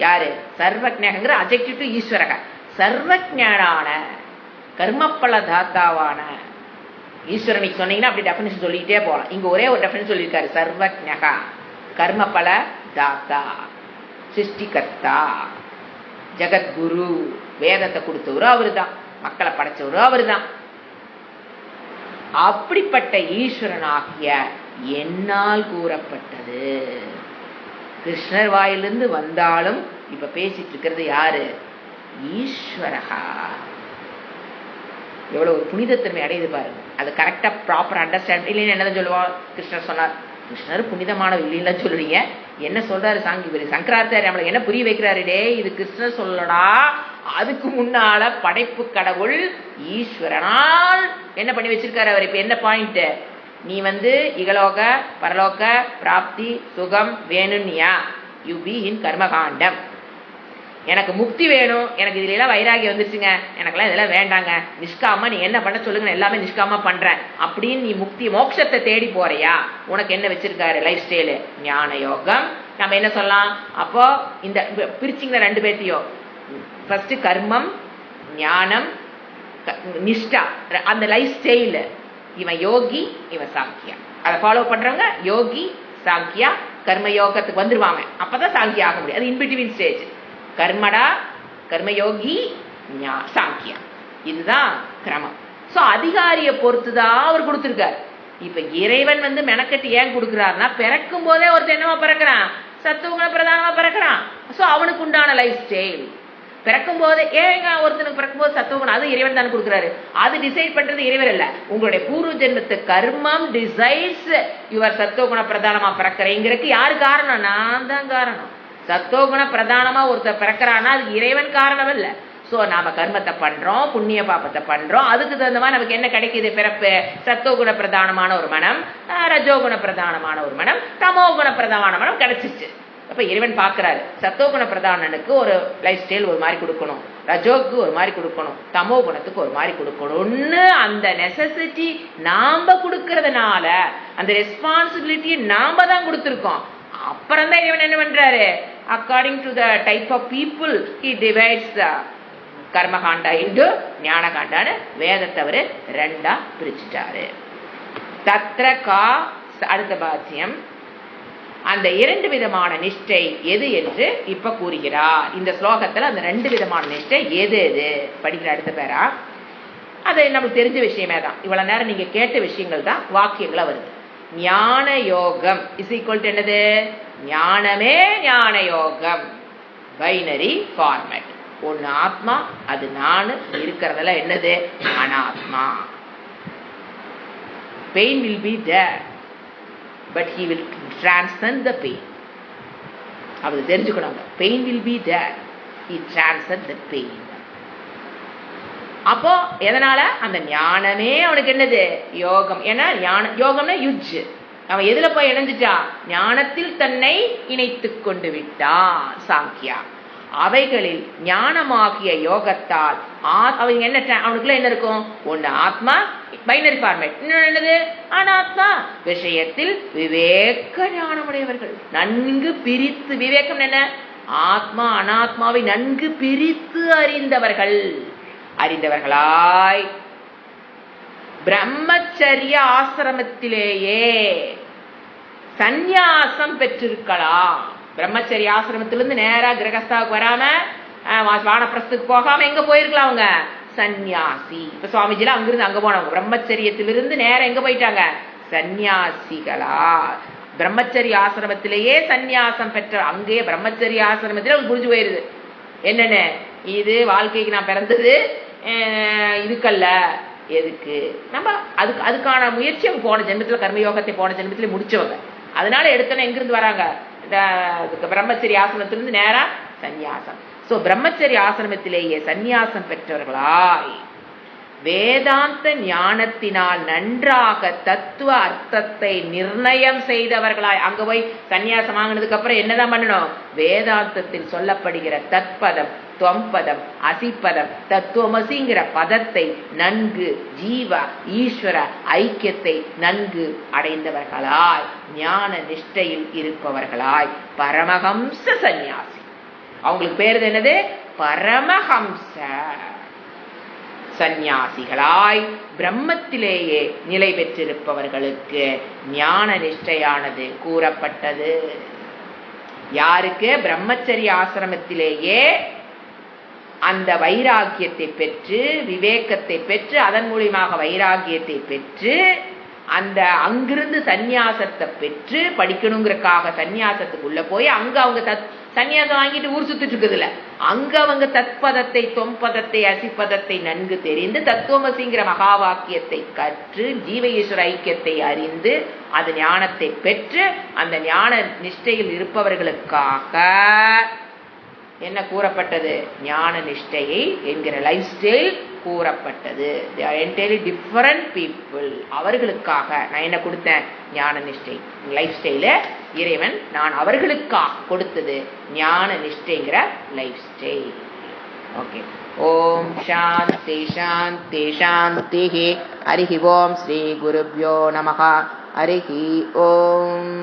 யாரு? சர்வஜகிற அட்ஜெக்டிவ் டு ஈஸ்வரக, சர்வஞானான கர்மப்பல தாத்தாவான ஈஸ்வரனுக்கு சொன்னீங்கன்னா அப்படி டெஃபினிஷன் சொல்லிட்டே போகலாம். இங்க ஒரே ஒரு டெஃபினிஷன் சொல்லியிருக்காரு, சர்வஞகா கர்மப்பல தாத்தா, சிருஷ்டிகர்த்தா, ஜெகத்குரு, வேதத்தை கொடுத்தவரும் அவரு தான், மக்களை படைச்சவரும் அவரு தான். அப்படிப்பட்ட ஈஸ்வரனாகிய என்னால் கூறப்பட்டது. கிருஷ்ணர் வாயிலிருந்து வந்தாலும் இப்ப பேசிட்டு இருக்கிறது யாரு? ஈஸ்வரகா. எவ்வளவு ஒரு புனிதத்தன்மை அடையுது பாருங்க. அது கரெக்டா ப்ராப்பர் அண்டர்ஸ்டாண்ட் இல்லைன்னு என்னதான் சொல்லுவோம், கிருஷ்ணர் சொன்னார், கிருஷ்ணர் புனிதமானவர் இல்லைன்னா சொல்லுவீங்க, என்ன சொல்றாரு சங்கராச்சாரி நம்மளுக்கு என்ன புரிய வைக்கிறாரு, டே இது கிருஷ்ணர் சொல்லடா, அதுக்கு முன்னால படைப்பு கடவுள் ஈஸ்வரனால் என்ன பண்ணி வச்சிருக்காரு அவர். இப்ப என்ன பாயிண்ட், நீ இகலோக பரலோக பிராப்தி சுகம் வேணும்னியா, யூ பி இன் கர்மகாண்டம். எனக்கு முக்தி வேணும், எனக்கு இதுல எல்லாம் வைராகியம் வந்துருச்சுங்க, எனக்கெல்லாம் இதெல்லாம் வேண்டாங்க, நிஷ்காமா நீ என்ன பண்ண சொல்லுங்க, எல்லாமே நிஷ்காமா பண்றேன் அப்படின்னு நீ முக்தி மோட்சத்தை தேடி போறியா, உனக்கு என்ன வச்சிருக்காரு லைஃப் ஸ்டைலு, ஞான யோகம். நம்ம என்ன சொல்லலாம் அப்போ, இந்த பிரிச்சிங்க ரெண்டு பேர்த்தையும், ஃபர்ஸ்ட் கர்மம் ஞானம் நிஷ்டா, அந்த லைஃப் ஸ்டைல். இவன் யோகி, இவன் சாங்கியா. அதை ஃபாலோ பண்றவங்க யோகி சாங்கியா கர்ம யோகத்துக்கு வந்துருவாங்க, அப்பதான் சாங்கியா ஆக முடியும். அது இன்பிட்வீன் ஸ்டேஜ். கர்மடா கர்மயோகி சாங்கியா, இதுதான் கிரமம். சோ அதிகாரியை பொறுத்துதான் அவர் கொடுத்திருக்காரு. இப்ப இறைவன் மெனக்கட்டு ஏன் கொடுக்கிறாருன்னா, பிறக்கும் போதே ஒருத்தர் என்னவா பிறக்கிறான், சத்துவகுண பிரதானமா பிறக்கிறான். சோ அவனுக்கு உண்டான லைஃப் ஸ்டைல் பிறக்கும் போதே. ஏங்க ஒருத்தனுக்கு பிறக்கும் போது சத்துவகுணம், அது இறைவன் தான் கொடுக்கிறாரு. அது டிசைட் பண்றது இறைவன் இல்ல, உங்களுடைய பூர்வ ஜென்மத்து கர்மம் டிசைட்ஸ் யுவர் சத்துவகுண பிரதானமா பிறக்கிறீங்கிறதுக்கு யாரு காரணம்? நான் தான் காரணம். சத்தோகுண பிரதானமா ஒருத்தர் பிறக்கிறான்னா அது இறைவன் காரணம் இல்ல. சோ நாம கர்மத்தை பண்றோம், புண்ணிய பாபத்தை பண்றோம், அதுக்கு தகுந்த மாதிரி நமக்கு என்ன கிடைக்குது பிறப்பு? சத்தோகுண பிரதானமான ஒரு மனம், ரஜோகுண பிரதானமான ஒரு மனம், தமோகுண பிரதான மனம் கிடைச்சிச்சு. அப்ப இறைவன் பாக்குறாரு, சத்தோகுண பிரதானனுக்கு ஒரு லைஃப் ஸ்டைல் ஒரு மாதிரி கொடுக்கணும், ரஜோக்கு ஒரு மாதிரி கொடுக்கணும், தமோ குணத்துக்கு ஒரு மாதிரி கொடுக்கணும்னு அந்த நெசசிட்டி நாம கொடுக்கறதுனால அந்த ரெஸ்பான்சிபிலிட்டியை நாம தான் கொடுத்துருக்கோம். அப்புறம் தான் இறைவன் என்ன பண்றாரு, according to the type of people he divides the karmakanda into ஞானகாண்டான்னு வேதத்தை அவரு ரெண்டா பிரிச்சுட்டாரு. தத்ர கா, அடுத்த பாத்தியம், அந்த இரண்டு விதமான நிஷ்டை எது என்று இப்ப கூறுகிறார். இந்த ஸ்லோகத்துல அந்த ரெண்டு விதமான நிஷ்டை எது எது படிக்கிற அடுத்த பேரா, அது நமக்கு தெரிஞ்ச விஷயமே தான். இவ்வளவு நேரம் நீங்க கேட்ட விஷயங்கள் தான் வாக்கியங்களா வருது. ஞான யோகம் இஸ் ஈக்குவல் டு என்னது? ஞானமே ஞான யோகம். Binary format. ஒன்னு ஆத்மா, அது நான், இருக்கிறதெல்லாம் என்னது? அனாத்மா. Pain will be there, but he will transcend the pain. அது தெரிஞ்சுக்கணும். Pain will be there, he transcend the pain. அப்போ எதனால அந்த ஞானமே அவனுக்கு என்னது யோகம். ஏன்னா யோகம்னா யுஜ். அவன் எதுல போய் இணைஞ்சிட்டான்? ஞானத்தில் தன்னை இணைத்து கொண்டு விட்டான். சாங்கியா அவைகளில் ஞானமாகிய யோகத்தால் அவங்க என்ன அவனுக்குள்ள என்ன இருக்கும்? ஒண்ணு ஆத்மா பைனரி ஃபார்மேட், இன்னொன்னு என்னது அனாத்மா. விஷயத்தில் விவேக ஞானமுடையவர்கள், நன்கு பிரித்து. விவேகம் என்ன? ஆத்மா அனாத்மாவை நன்கு பிரித்து அறிந்தவர்களாய் பிரம்மச்சரிய ஆசிரமத்திலேயே சந்நியாசம் பெற்றிருக்கலாம். பிரம்மச்சரிய ஆசிரமத்திலிருந்து நேரா கிரகஸ்தாவுக்கு வராம வானப்பிரஸ்துக்கு போகாம எங்க போயிருக்கலாம்? அவங்க சந்நியாசி. இப்ப சுவாமிஜில அங்கிருந்து அங்க போனவங்க பிரம்மச்சரியத்திலிருந்து நேரம் எங்க போயிட்டாங்க? சந்நியாசிகளா. பிரம்மச்சரிய ஆசிரமத்திலேயே சந்நியாசம் பெற்ற, அங்கேயே பிரம்மச்சரிய ஆசிரமத்திலே புரிஞ்சு போயிருது என்னன்னு, இது வாழ்க்கைக்கு நான் பிறந்தது இதுக்கல்ல, எதுக்கு நம்ம அதுக்கான முயற்சி அவங்க போன ஜென்மத்தில் கர்மயோகத்தை போன ஜென்மத்திலே முடிச்சவங்க. அதனால எடுத்தோன்னே எங்கிருந்து வராங்க? பிரம்மச்சரிய ஆசிரமத்திலிருந்து நேரா சந்நியாசம். சோ பிரம்மச்சரிய ஆசிரமத்திலேயே சந்நியாசம் பெற்றவர்களாய் வேதாந்த ஞானத்தினால் நன்றாக தத்துவ அர்த்தத்தை நிர்ணயம் செய்தவர்களாய். அங்க போய் சந்நியாசம் வாங்கினதுக்கு அப்புறம் என்னதான் பண்ணணும்? வேதாந்தத்தில் சொல்லப்படுகிற தத்பதம், துவம்பதம், அசிப்பதம், தத்துவமசிங்கிற பதத்தை நன்கு ஜீவ ஈஸ்வர ஐக்கியத்தை நன்கு அடைந்தவர்களாய் ஞான நிஷ்டையில் இருப்பவர்களாய் பரமஹம்ச சந்நியாசி. அவங்களுக்கு பேரு என்னது? பரமஹம்ச சந்நியாசிகளாய் பிரம்மத்திலேயே நிலை பெற்றிருப்பவர்களுக்கு ஞான நிஷ்டையானது கூறப்பட்டது. யாருக்கு? பிரம்மச்சரிய ஆசிரமத்திலேயே அந்த வைராகியத்தை பெற்று, விவேகத்தை பெற்று, அதன் மூலியமாக வைராகியத்தை பெற்று, அந்த அங்கிருந்து சந்நியாசத்தை பெற்று படிக்கணுங்கிறக்காக சந்நியாசத்துக்குள்ள போய் அங்க அவங்க சந்நியாசம் வாங்கிட்டு ஊர் சுத்திட்டு இருக்குதுல, அங்க அவங்க தத்பதத்தை, தொம்பதத்தை, அசிப்பதத்தை நன்கு தெரிந்து தத்துவமசிங்கிற மகா வாக்கியத்தை கற்று ஜீவ ஈஸ்வர ஐக்கியத்தை அறிந்து அது ஞானத்தை பெற்று அந்த ஞான நிஷ்டையில் இருப்பவர்களுக்காக என்ன கூறப்பட்டது? ஞான நிஷ்டையை என்கிற லைஃப் ஸ்டைல் கூறப்பட்டது. they are entirely different people. அவர்களுக்காக நான் என்ன கொடுத்தேன்? ஞான நிஷ்டை லைஃப் ஸ்டைல இறைவன் நான் அவர்களுக்காக கொடுத்தது ஞான நிஷ்டைங்கிற லைஃப் ஸ்டைல். ஓகே. ஓம் சாந்தி சாந்தி சாந்தி. ஹரி ஓம் ஸ்ரீ குருப்யோ நமஹ. ஹரி ஓம்.